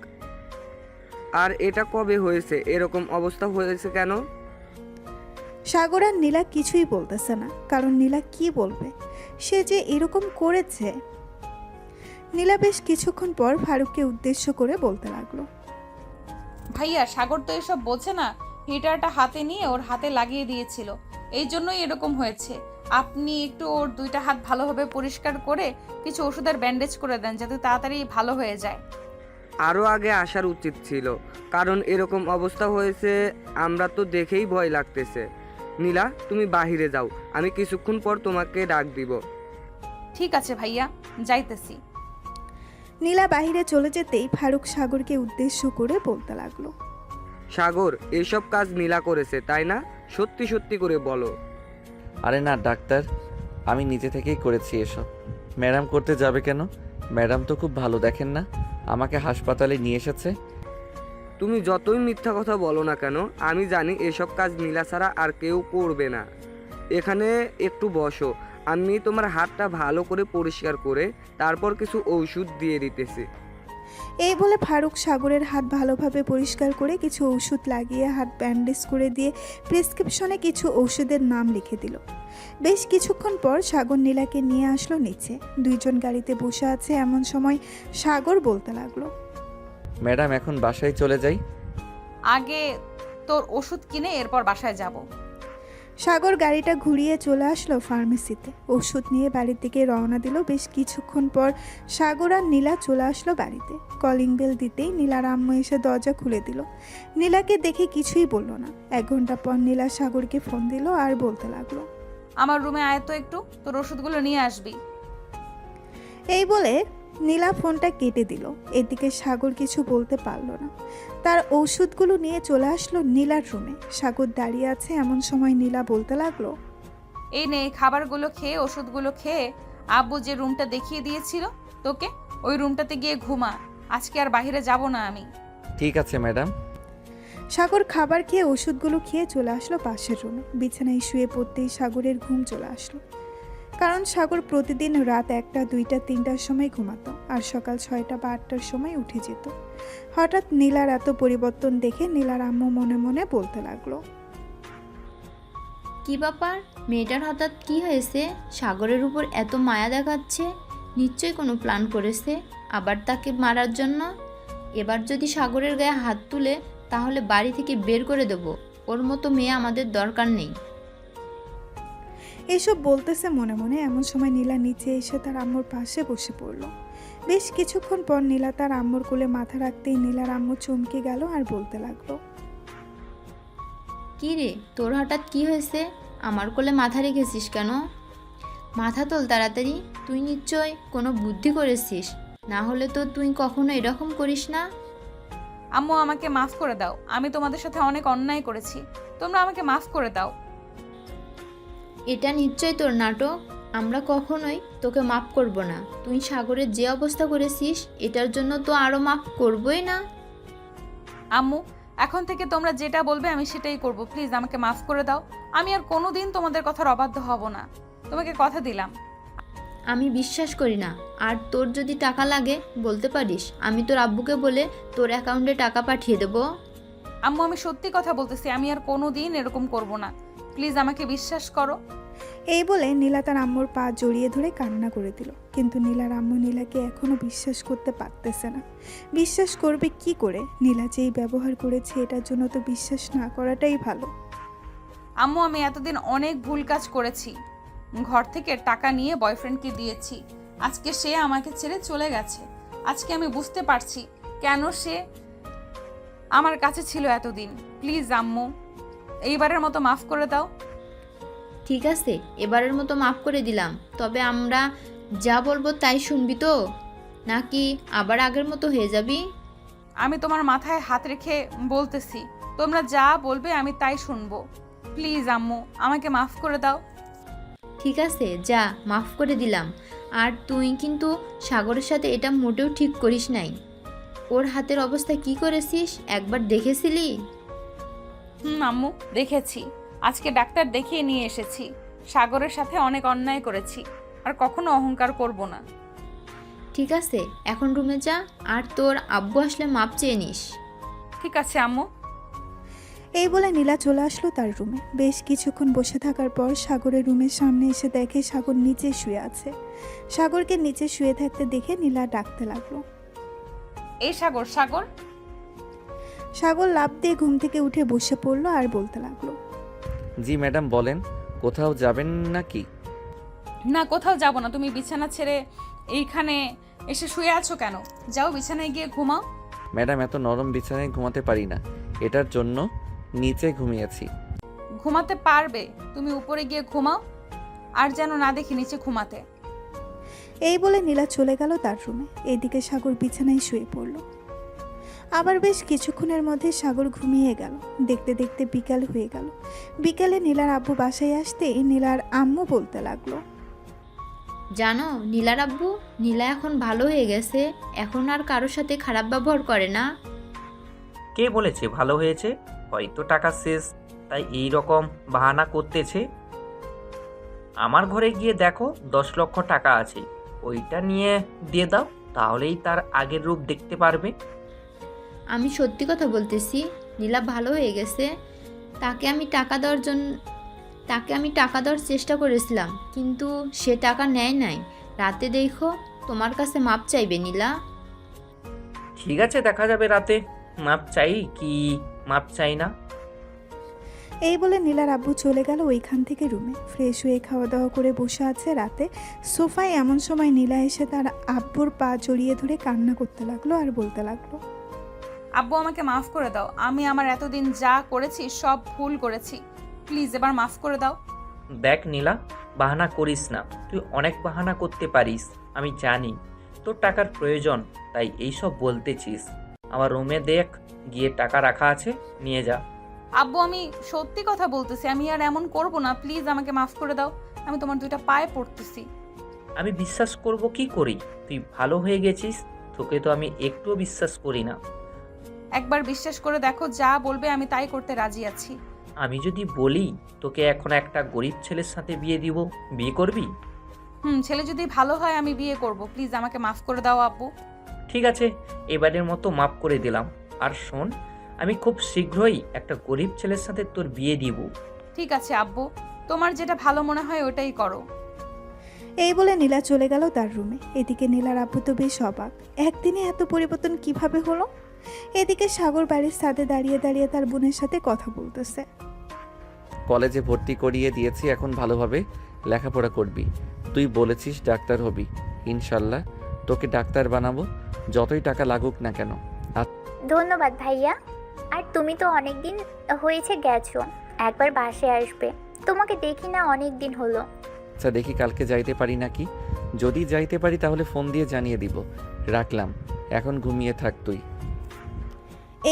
আর এটা কবে হয়েছে? এরকম অবস্থা হয়েছে কেন? সাগর আর নীলা কিছুই বলতেছে না, কারণ নীলা কি বলবে? সে যে এরকম করেছে। নীলা বেশ কিছুক্ষণ পর ফারুককে উদ্দেশ্য করে বলতে লাগলো, ভাইয়া, সাগর তো এসব বোঝে না। হিটারটা হাতে নিয়ে ওর হাতে লাগিয়ে দিয়েছিল, এই জন্যই এরকম হয়েছে। আপনি একটু ওর 2টা হাত ভালোভাবে পরিষ্কার করে কিছু ওষুধের ব্যান্ডেজ করে দেন, যাতে তাড়াতাড়ি ভালো হয়ে যায়। আরও আগে আসার উচিত ছিল, কারণ এরকম অবস্থা হয়েছে আমরা তো দেখেই ভয় লাগতেছে। নীলা, তুমি বাহিরে যাও, আমি কিছুক্ষণ পর তোমাকে ডাক দিব। ঠিক আছে ভাইয়া, যাইতেছি। নীলা বাহিরে চলে যেতেই ফারুক সাগরকে উদ্দেশ্য করে বলতে লাগলো। সাগর, এইসব কাজ নীলা করেছে তাই না? সত্যি সত্যি করে বলো। আরে না ডাক্তার, আমি নিজে থেকেই করেছি এসব। ম্যাডাম করতে যাবে কেন? ম্যাডাম তো খুব ভালো, দেখেন না আমাকে হাসপাতালে নিয়ে এসেছে। তুমি যতই মিথ্যা কথা বলো না কেন, আমি জানি এসব কাজ নীলা ছাড়া আর কেউ করবে না। এখানে একটু বসো, আমি তোমার হাতটা ভালো করে পরিষ্কার করে তারপর কিছু ঔষধ দিয়ে দিতেছি। এই বলে ফারুক সাগরের হাত ভালোভাবে পরিষ্কার করে কিছু ওষুধ লাগিয়ে হাত ব্যান্ডেজ করে দিয়ে প্রেসক্রিপশনে কিছু ওষুধের নাম লিখে দিল। বেশ কিছুক্ষণ পর সাগর নীলাকে নিয়ে আসলো নিচে। দুইজন গাড়িতে বসে আছে, এমন সময় সাগর বলতে লাগলো। ম্যাডাম এখন বাসায় চলে যাই? আগে তোর ওষুধ কিনে এরপর বাসায় যাব। সাগর গাড়িটা ঘুরিয়ে চলে আসলো ফার্মেসিতে। ওষুধ নিয়ে বাড়ির দিকে রওনা দিল। বেশ কিছুক্ষণ পর সাগর আর নীলা চলে আসলো বাড়িতে। কলিং বেল দিতেই নীলার আম্মু এসে দরজা খুলে দিল। নীলাকে দেখে কিছুই বলল না। 1 ঘন্টা পর নীলা সাগরকে ফোন দিল আর বলতে লাগলো। আমার রুমে আয় তো একটু, তোর ওষুধগুলো নিয়ে আসবি। এই বলে নীলা ফোনটা কেটে দিল। এদিকে সাগর কিছু বলতে পারল না। তার ওষুধগুলো নিয়ে চলে আসলো নীলার রুমে। সাগর দাঁড়িয়ে আছে, এমন সময় নীলা বলতে লাগলো। এই নে খাবারগুলো খেয়ে ওষুধগুলো খেয়ে আব্বু যে রুমটা দেখিয়ে দিয়েছিল তোকে, ওই রুমটাতে গিয়ে ঘুমা। আজকে আর বাইরে যাব না আমি। ঠিক আছে ম্যাডাম। সাগর খাবার খেয়ে ওষুধগুলো খেয়ে চলে আসলো পাশের রুমে। বিছানায় শুয়ে পড়তেই সাগরের ঘুম চলে আসলো। কারণ সাগর প্রতিদিন রাত 1টা, 2টা, 3টার সময় ঘুমাতো আর সকাল 6টা বা 8টার সময় উঠে যেত। হঠাৎ নীলার এত পরিবর্তন দেখে নীলার আম্মু মনে মনে বলতে লাগলো। কি ব্যাপার, মেয়েটার হঠাৎ কি হয়েছে? সাগরের উপর এত মায়া দেখাচ্ছে, নিশ্চয়ই কোনো প্ল্যান করেছে আবার তাকে মারার জন্য। এবার যদি সাগরের গায়ে হাত তুলে তাহলে বাড়ি থেকে বের করে দেব। ওর মতো মেয়ে আমাদের দরকার নেই। এসব বলতেছে মনে মনে, এমন সময় নীলা নিচে এসে তার আম্মুর পাশে বসে পড়ল। বেশ কিছুক্ষণ পর নীলা তার আম্মুর কোলে মাথা রাখতেই নীলার আম্মু চমকে গেল আর বলতে লাগলো। কি রে, তোর হঠাৎ কি হয়েছে? আমার কোলে মাথা রেখেছিস কেন? মাথা তোল তাড়াতাড়ি, তুই নিশ্চয় কোনো বুদ্ধি করেছিস, না হলে তো তুই কখনো এরকম করিস না। আম্মু আমাকে মাফ করে দাও, আমি তোমাদের সাথে অনেক অন্যায় করেছি, তোমরা আমাকে মাফ করে দাও। এটা নিশ্চয় তোর নাটক, আমরা কখনোই তোকে মাফ করব না। তুই সাগরের যে অবস্থা করেছিস এটার জন্য তো আরও মাফ করবই না। আম্মু এখন থেকে তোমরা যেটা বলবে আমি সেটাই করব, প্লিজ আমাকে মাফ করে দাও। আমি আর কোনোদিন তোমাদের কথার অবাধ্য হব না, তোমাকে কথা দিলাম। আমি বিশ্বাস করি না, আর তোর যদি টাকা লাগে বলতে পারিস, আমি তোর আব্বুকে বলে তোর অ্যাকাউন্টে টাকা পাঠিয়ে দেবো। আম্মু আমি সত্যি কথা বলতেছি, আমি আর কোনোদিন এরকম করব না, প্লিজ আমাকে বিশ্বাস করো। এই বলে নীলা তার আম্মুর পা জড়িয়ে ধরে কান্না করে দিল। কিন্তু নীলার আম্মু নীলাকে এখনো বিশ্বাস করতে পারতেছে না। বিশ্বাস করবে কি করে? নীলা যেই ব্যবহার করেছে এটার জন্য তো বিশ্বাস না করাটাই ভালো। আম্মু আমি এতদিন অনেক ভুল কাজ করেছি, ঘর থেকে টাকা নিয়ে বয়ফ্রেন্ডকে দিয়েছি, আজকে সে আমাকে ছেড়ে চলে গেছে। আজকে আমি বুঝতে পারছি কেন সে আমার কাছে ছিল এতদিন। প্লিজ আম্মু এইবারের মতো মাফ করে দাও। ঠিক আছে, এবারের মতো মাফ করে দিলাম, তবে আমরা যা বলবো তাই শুনবি তো, নাকি আবার আগের মতো হয়ে যাবি? আমি তোমার মাথায় হাত রেখে বলতেছি, তোমরা যা বলবে আমি তাই শুনবো। প্লিজ আম্মু আমাকে মাফ করে দাও। ঠিক আছে, যা, মাফ করে দিলাম। আর তুই কিন্তু সাগরের সাথে এটা মোটেও ঠিক করিস নাই। ওর হাতের অবস্থা কি করেছিস একবার দেখেছিলি? আম্মু দেখেছি, আজকে ডাক্তার দেখিয়ে নিয়ে এসেছি। সাগরের সাথে অনেক অন্যায় করেছি, আর কখনো অহংকার করব না। ঠিক আছে, এখন রুমে যা, আর তোর আব্বু আসলে মাপ চেয়ে নিস। ঠিক আছে আম্মু। এই বলে নীলা চলে আসলো তার রুমে। বেশ কিছুক্ষণ বসে থাকার পর সাগরের রুমের সামনে এসে দেখে সাগর নিচে শুয়ে আছে। সাগরকে নিচে শুয়ে থাকতে দেখে নীলা ডাকতে লাগলো। এই সাগর, সাগর। সাগর লাফ দিয়ে ঘুম থেকে উঠে বসে পড়লো আর বলতে লাগলো। জি ম্যাডাম বলেন, কোথাও যাবেন নাকি? না কোথাও যাব না, তুমি বিছানা ছেড়ে এইখানে এসে শুয়ে আছো কেন? যাও বিছানায় গিয়ে ঘুমাও। ম্যাডাম এত নরম বিছানায় ঘুমাতে পারি না, এটার জন্য নিচে ঘুমিয়েছি। ঘুমাতে পারবে, তুমি উপরে গিয়ে ঘুমাও, আর যেন না দেখি নিচে ঘুমাতে। এই বলে নীলা চলে গেল তার রুমে। এদিকে সাগর বিছানায় শুয়ে পড়ল। আবার বেশ কিছুক্ষণের মধ্যে সাগর ঘুমিয়ে গেল। দেখতে দেখতে বিকাল হয়ে গেল। বিকালে নীলার আব্বু বাসায় আসতেই নীলার আম্মু বলতে লাগলো, জানো নীলার আব্বু, নীলা এখন ভালো হয়ে গেছে, এখন আর কারোর সাথে খারাপ ব্যবহার করে না। কে বলেছে ভালো হয়েছে? হয়তো টাকা শেষ, তাই এই রকম বাহানা করতেছে। আমার ঘরে গিয়ে দেখো 10 লক্ষ টাকা আছে, ওইটা নিয়ে দিয়ে দাও, তাহলেই তার আগের রূপ দেখতে পারবে। আমি সত্যি কথা বলতেছি, নীলা ভালো হয়ে গেছে। তাকে আমি টাকা দেওয়ার চেষ্টা করেছিলাম, কিন্তু সে টাকা নেয় নাই। রাতে দেখো তোমার কাছে মাপ চাইবে নীলা। ঠিক আছে, দেখা যাবে রাতে মাপ চাই কি মাপ চাই না। এই বলে নীলার আব্বু চলে গেল ওইখান থেকে রুমে। ফ্রেশ হয়ে খাওয়া দাওয়া করে বসে আছে রাতে সোফায়। এমন সময় নীলা এসে তার আব্বুর পা জড়িয়ে ধরে কান্না করতে লাগলো আর বলতে লাগলো, আব্বু আমাকে মাফ করে দাও, আমি আমার এতদিন যা করেছি সব ভুল করেছি, প্লিজ এবার মাফ করে দাও। দেখ নীলা, বাহানা করিস না, তুই অনেক বাহানা করতে পারিস, আমি জানি তোর টাকার প্রয়োজন, তাই এইসব বলতেছিস। আমার রুমে দেখ, গিয়ে টাকা রাখা আছে, নিয়ে যা। আব্বু আমি সত্যি কথা বলতেছি, আমি আর এমন করব না, প্লিজ আমাকে মাফ করে দাও, আমি তোমার দুইটা পায়ে পড়তেছি। আমি বিশ্বাস করব কি করি? তুই ভালো হয়ে গেছিস, তোকে তো আমি একটুও বিশ্বাস করি না। একবার বিশ্বাস করে দেখো, যা বলবে আমি তাই করতে রাজি আছি। আমি যদি বলি তোকে এখন একটা গরিব ছেলের সাথে বিয়ে দিব, বিয়ে করবি? ছেলে যদি ভালো হয় আমি বিয়ে করব, প্লিজ আমাকে মাফ করে দাও আব্বু। ঠিক আছে, এবারের মতো মাফ করে দিলাম। আর শোন, আমি খুব শীঘ্রই একটা গরিব ছেলের সাথে তোর বিয়ে দিব। ঠিক আছে আব্বু, তোমার যেটা ভালো মনে হয় ওটাই করো। এই বলে নীলা চলে গেল তার রুমে। এদিকে নীলার আব্বু তো বেশ অবাক, একদিনে এত পরিবর্তন কিভাবে হলো। এদিকে সাগর বাড়ির ছাদে দাঁড়িয়ে দাঁড়িয়ে তার বোনের সাথে কথা বলতেছে। কলেজে ভর্তি করিয়ে দিয়েছি, এখন ভালোভাবে লেখাপড়া করবি। তুই বলেছিস ডাক্তার হবি, ইনশাল্লাহ তোকে ডাক্তার বানাবো, যতই টাকা লাগুক না কেন। ধন্যবাদ ভাইয়া। আর তুমি তো অনেক দিন হয়েছে গেছো, একবার বাসায় আসবে, তোমাকে দেখি না অনেক দিন হলো। আচ্ছা দেখি কালকে যাইতে পারি নাকি, যদি যাইতে পারি তাহলে ফোন দিয়ে জানিয়ে দিব। রাখলাম, এখন ঘুমিয়ে থাক তুই।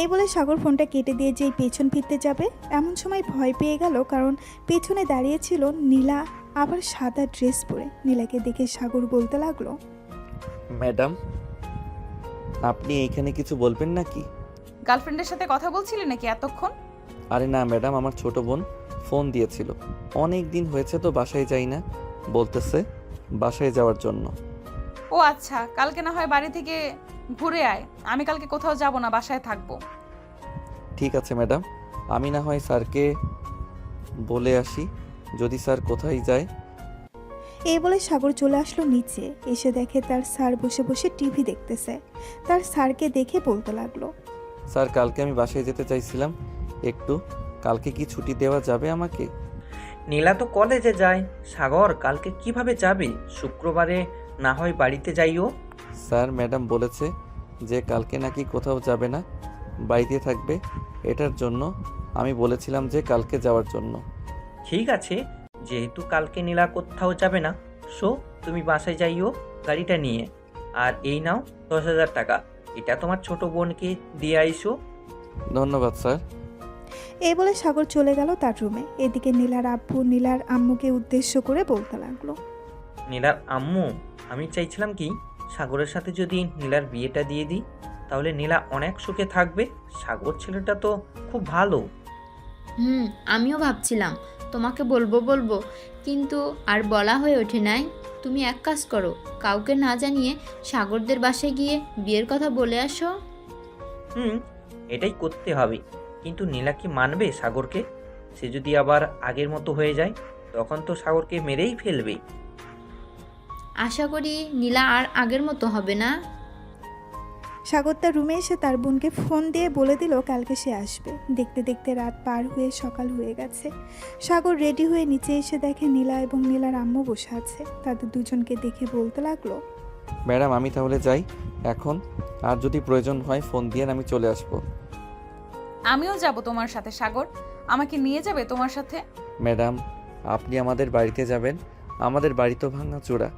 এই বলে সাগর ফোনটা কেটে দিয়ে যেই পেছন ফিরতে যাবে, এমন সময় ভয় পেয়ে গেল, কারণ পেছনে দাঁড়িয়েছিল নীলা, আবার সাদা ড্রেস পরে। নীলাকে দেখে সাগর বলতে লাগলো, ম্যাডাম আপনি এইখানে কিছু বলবেন নাকি? গার্লফ্রেন্ডের সাথে কথা বলছিলে নাকি এতক্ষণ? আরে না ম্যাডাম, আমার ছোট বোন ফোন দিয়েছিল, অনেক দিন হয়েছে তো বাসায় যাই না, বলতেছে বাসায় যাওয়ার জন্য। ও আচ্ছা, কালকে না হয় বাড়ি থেকে ঘুরে আয়, আমি কালকে কোথাও যাব না, বাসায় থাকবো। ঠিক আছে ম্যাডাম, আমি না হয় স্যারকে বলে আসি, যদি স্যার কোথায় যায়। এই বলে সাগর চলে আসলো নিচে। এসে দেখে তার স্যার বসে বসে টিভি দেখতেছে। তার স্যারকে দেখে বলতে লাগলো, স্যার কালকে আমি বাসায় যেতে চাইছিলাম একটু, কালকে কি ছুটি দেওয়া যাবে আমাকে? নীলা তো কলেজে যায়, সাগর কালকে কিভাবে যাবে? শুক্রবারে না হয় বাড়িতে যাইও। স্যার ম্যাডাম বলেছে যে কালকে নাকি কোথাও যাবে না, বাড়িতে থাকবে, এটার জন্য আমি বলেছিলাম যে কালকে যাওয়ার জন্য। ঠিক আছে, যেহেতু কালকে নীলা কোথাও যাবে না, সো তুমি বাসায় যাইও গাড়িটা নিয়ে। আর এই নাও 10,000 টাকা, এটা তোমার ছোট বোনকে দিয়ে আইসো। ধন্যবাদ স্যার। এই বলে সাগর চলে গেল তার রুমে। এদিকে নীলার আব্বু নীলার আম্মুকে উদ্দেশ্য করে বলতে লাগলো, নীলার আম্মু, আমি চাইছিলাম কি সাগরের সাথে যদি নীলার বিয়েটা দিয়ে দিই, তাহলে নীলা অনেক সুখে থাকবে। সাগর ছেলেটা তো খুব ভালো। আমিও ভাবছিলাম তোমাকে বলবো, কিন্তু আর বলা হয়ে ওঠে নাই। তুমি এক কাজ করো, কাউকে না জানিয়ে সাগরদের বাসায় গিয়ে বিয়ের কথা বলে আসো। এটাই করতে হবে, কিন্তু নীলা কি মানবে সাগরকে? সে যদি আবার আগের মতো হয়ে যায়, তখন তো সাগরকে মেরেই ফেলবে। আশা করি নীলা আর আগের মতো হবে না। সাগর তার রুমে এসে তার বোনকে ফোন দিয়ে বলে দিল কালকে সে আসবে। দেখতে দেখতে রাত পার হয়ে সকাল হয়ে গেছে। সাগর রেডি হয়ে নিচে এসে দেখে নীলা এবং নীলার আম্মু বসে আছে। তাদের দুজনকে দেখে বলতে লাগলো, ম্যাডাম আমি তাহলে যাই এখন, আর যদি প্রয়োজন হয় ফোন দিয়ে আমি চলে আসবো। আমিও যাব তোমার সাথে সাগর, আমাকে নিয়ে যাবে তোমার সাথে? ম্যাডাম, আপনি আমাদের বাড়িতে যাবেন? আমাদের বাড়ি তো ভাঙাচোরা।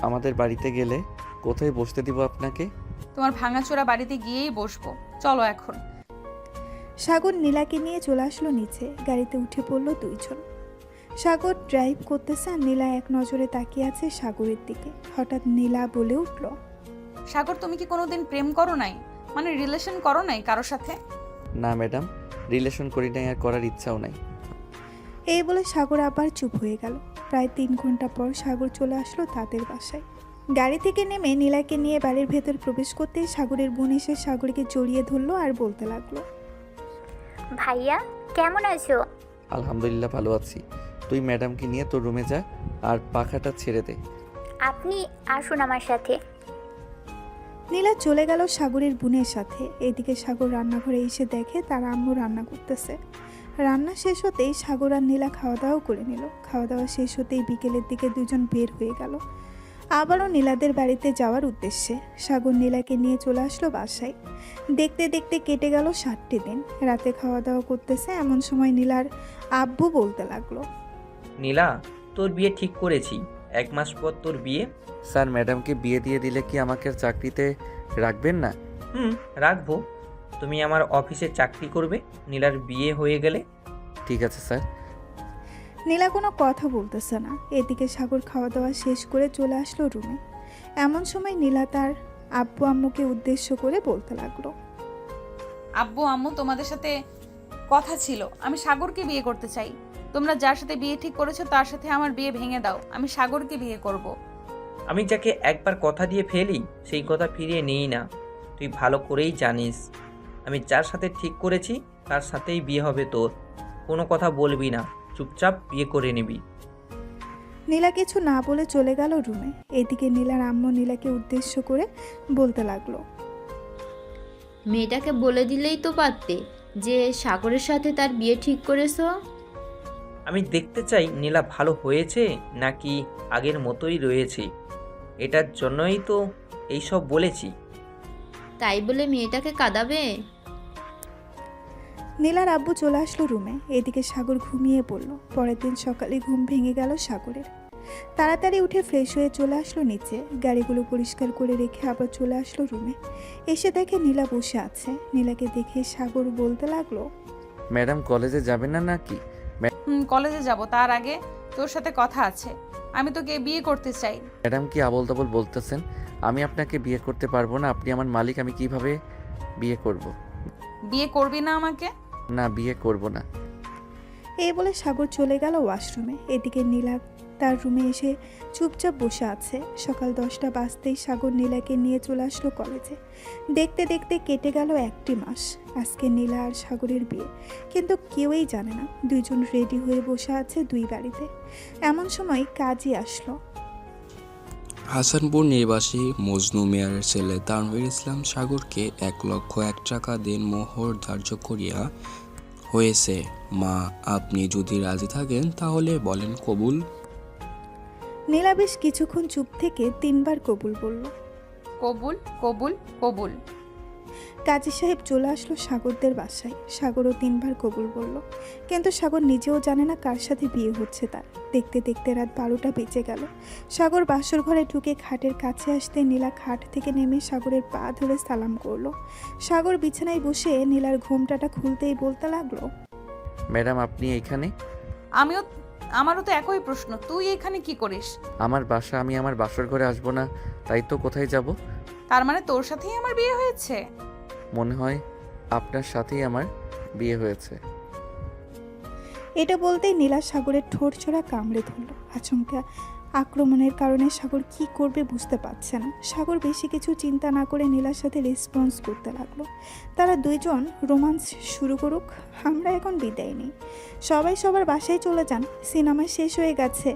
আমাদের বাড়িতে গেলে কোথায় বসতে দিব আপনাকে? তোমার ভাঙাচোরা বাড়িতে গিয়েই বসবো, চলো এখন। সাগর নীলাকে নিয়ে চলে আসলো নিচে। গাড়িতে উঠে পড়লো দুইজন। সাগর ড্রাইভ করতেছে আর নীলা এক নজরে তাকিয়ে আছে সাগরের দিকে। হঠাৎ নীলা বলে উঠল, সাগর, তুমি কি কোনোদিন প্রেম করো নাই, মানে রিলেশন করো নাই কারোর সাথে? না ম্যাডাম, রিলেশন করি নাই আর করার ইচ্ছাও নাই। এই বলে সাগর আবার চুপ হয়ে গেল। প্রায় 3 ঘন্টা পর সাগর চলে আসলো তাদের বাসায়। গাড়ি থেকে নেমে নীলাকে নিয়ে বাড়ির ভেতর প্রবেশ করতেই সাগরের বোন এসে সাগরকে জড়িয়ে ধরলো আর বলতে লাগলো, ভাইয়া কেমন আছো? আলহামদুলিল্লাহ ভালো আছি। তুই ম্যাডামকে নিয়ে তোর রুমে যা আর পাখাটা ছেড়ে দে। আপনি আসুন আমার সাথে। নীলা চলে গেল সাগরের বোনের সাথে। এদিকে সাগর রান্নাঘরে এসে দেখে তার আম্মু রান্না করতেছে। রান্না শেষ হতেই সাগর আর নীলা খাওয়া দাওয়া করে নিল। খাওয়া দাওয়া শেষ হতেই বিকেলের দিকে দুজন বের হয়ে গেল আবারও নীলাদের বাড়িতে যাওয়ার উদ্দেশ্যে। সাগর নীলাকে নিয়ে চলে আসলো বাসায়। দেখতে দেখতে কেটে গেল 7টি দিন। রাতে খাওয়া দাওয়া করতেছে এমন সময় নীলার আব্বু বলতে লাগলো, নীলা, তোর বিয়ে ঠিক করেছি, 1 মাস পর তোর বিয়ে। স্যার, ম্যাডামকে বিয়ে দিয়ে দিলে কি আমাকে আর চাকরিতে রাখবেন না? রাখবো। তুমি আমার অফিসে চাকরি করবে নীলার বিয়ে হয়ে গেলে। ঠিক আছে স্যার। নীলা কোনো কথা বলতেছে না। এদিকে সাগর খাওয়া দাওয়া শেষ করে চলে আসলো রুমে। এমন সময় নীলা তার আব্বু আম্মুকে উদ্দেশ্য করে বলতে লাগলো, আব্বু আম্মু, তোমাদের সাথে কথা ছিল, আমি সাগরকে বিয়ে করতে চাই। তোমরা যার সাথে বিয়ে ঠিক করেছো তার সাথে আমার বিয়ে ভেঙে দাও, আমি সাগরকে বিয়ে করব। আমি যাকে একবার কথা দিয়ে ফেলি সেই কথা ফিরিয়ে নিই না। তুই ভালো করেই জানিস আমি যার সাথে ঠিক করেছি তার সাথেই বিয়ে হবে তোর। কোনো কথা বলবি না, চুপচাপ বিয়ে করে নিবি। নীলা কিছু না বলে চলে গেল রুমে। এদিকে নীলার আম্মু নীলাকে উদ্দেশ্য করে বলতে লাগলো, মেয়েটাকে বলে দিলেই তো পারতে যে সাগরের সাথে তার বিয়ে ঠিক করেছো। আমি দেখতে চাই নীলা ভালো হয়েছে নাকি আগের মতোই রয়েছে, এটার জন্যই তো এইসব বলেছি। তাই বলে মেয়েটাকে কাঁদাবে? নীলার আব্বু চলে আসলো রুমে। এদিকে সাগর ঘুমিয়ে পড়ল। পরের দিন সকালে ঘুম ভেঙে গেল সাগরের। তাড়াতাড়ি উঠে ফ্রেশ হয়ে চলে আসলো নিচে। গাড়িগুলো পরিষ্কার করে রেখে আবার চলে আসলো রুমে। এসে দেখে নীলা বসে আছে। নীলাকে দেখে সাগর বলতে লাগলো, ম্যাডাম কলেজে যাবেন না নাকি? কলেজে যাব, তার আগে তোর সাথে কথা আছে। আমি তোকে বিয়ে করতে চাই। ম্যাডাম কি আবল তাবল বলতেছেন? আমি আপনাকে বিয়ে করতে পারবো না। আপনি আমার মালিক, আমি কিভাবে বিয়ে করব? বিয়ে করবি না আমাকে? না, বিয়ে করব না। এই বলে সাগর চলে গেল ওয়াশরুমে। এদিকে নীলা তার রুমে এসে চুপচাপ বসে আছে। সকাল 10টা বাজতেই সাগর নীলাকে নিয়ে চলে আসলো কলেজে। দেখতে দেখতে কেটে গেল 1টি মাস। আজকে নীলা আর সাগরের বিয়ে, কিন্তু কেউই জানে না দুইজন রেডি হয়ে বসে আছে 2 গাড়িতে। এমন সময় কাজী আসলো। হাসানপুর নিবাসী মজনু মিয়ার ছেলে তানভীর ইসলাম সাগরকে 1,01,000 টাকা দিন মোহর ধার্য করিয়া হয়েছে। মা, আপনি যদি রাজি থাকেন তাহলে বলেন কবুল। নীলা বেশ কিছুক্ষণ চুপ থেকে 3বার কবুল বলল। কবুল, কবুল, কবুল। কাজী সাহেব চলে আসলো সাগরদের বাসায়। সাগরও 3বার কবুল বলল, কিন্তু সাগর নিজেও জানে না কার সাথে বিয়ে হচ্ছে তার। দেখতে দেখতে রাত 12টা বেজে গেল। সাগর বাসর ঘরে ঢুকে খাটের কাছে আসতে নীলা খাট থেকে নেমে সাগরের পা ধরে সালাম করলো। সাগর বিছানায় বসে নীলার ঘোমটাটা খুলতেই বলতে লাগলো, ম্যাডাম আপনি এইখানে? আমারও তো একই প্রশ্ন, তুই এখানে কি করিস? আমার বাসা, আমি আমার বাসর ঘরে আসবো না, তাই তো কোথায় যাব? তার মানে তোর সাথেই আমার বিয়ে হয়েছে? মনে হয় আপনার সাথেই আমার বিয়ে হয়েছে। এটা বলতেই নীলা সাগরের ঠোঁট ছোড়া কামড়ে ধরল। আচমকা আক্রমণের কারণে সাগর কি করবে বুঝতে পারছে না। সাগর বেশি কিছু চিন্তা না করে নীলার সাথে রেসপন্স করতে লাগলো। তারা দুইজন রোমান্স শুরু করুক, আমরা এখন বিদায় নিই। সবাই সবার বাসায় চলে যান, সিনেমা শেষ হয়ে গেছে।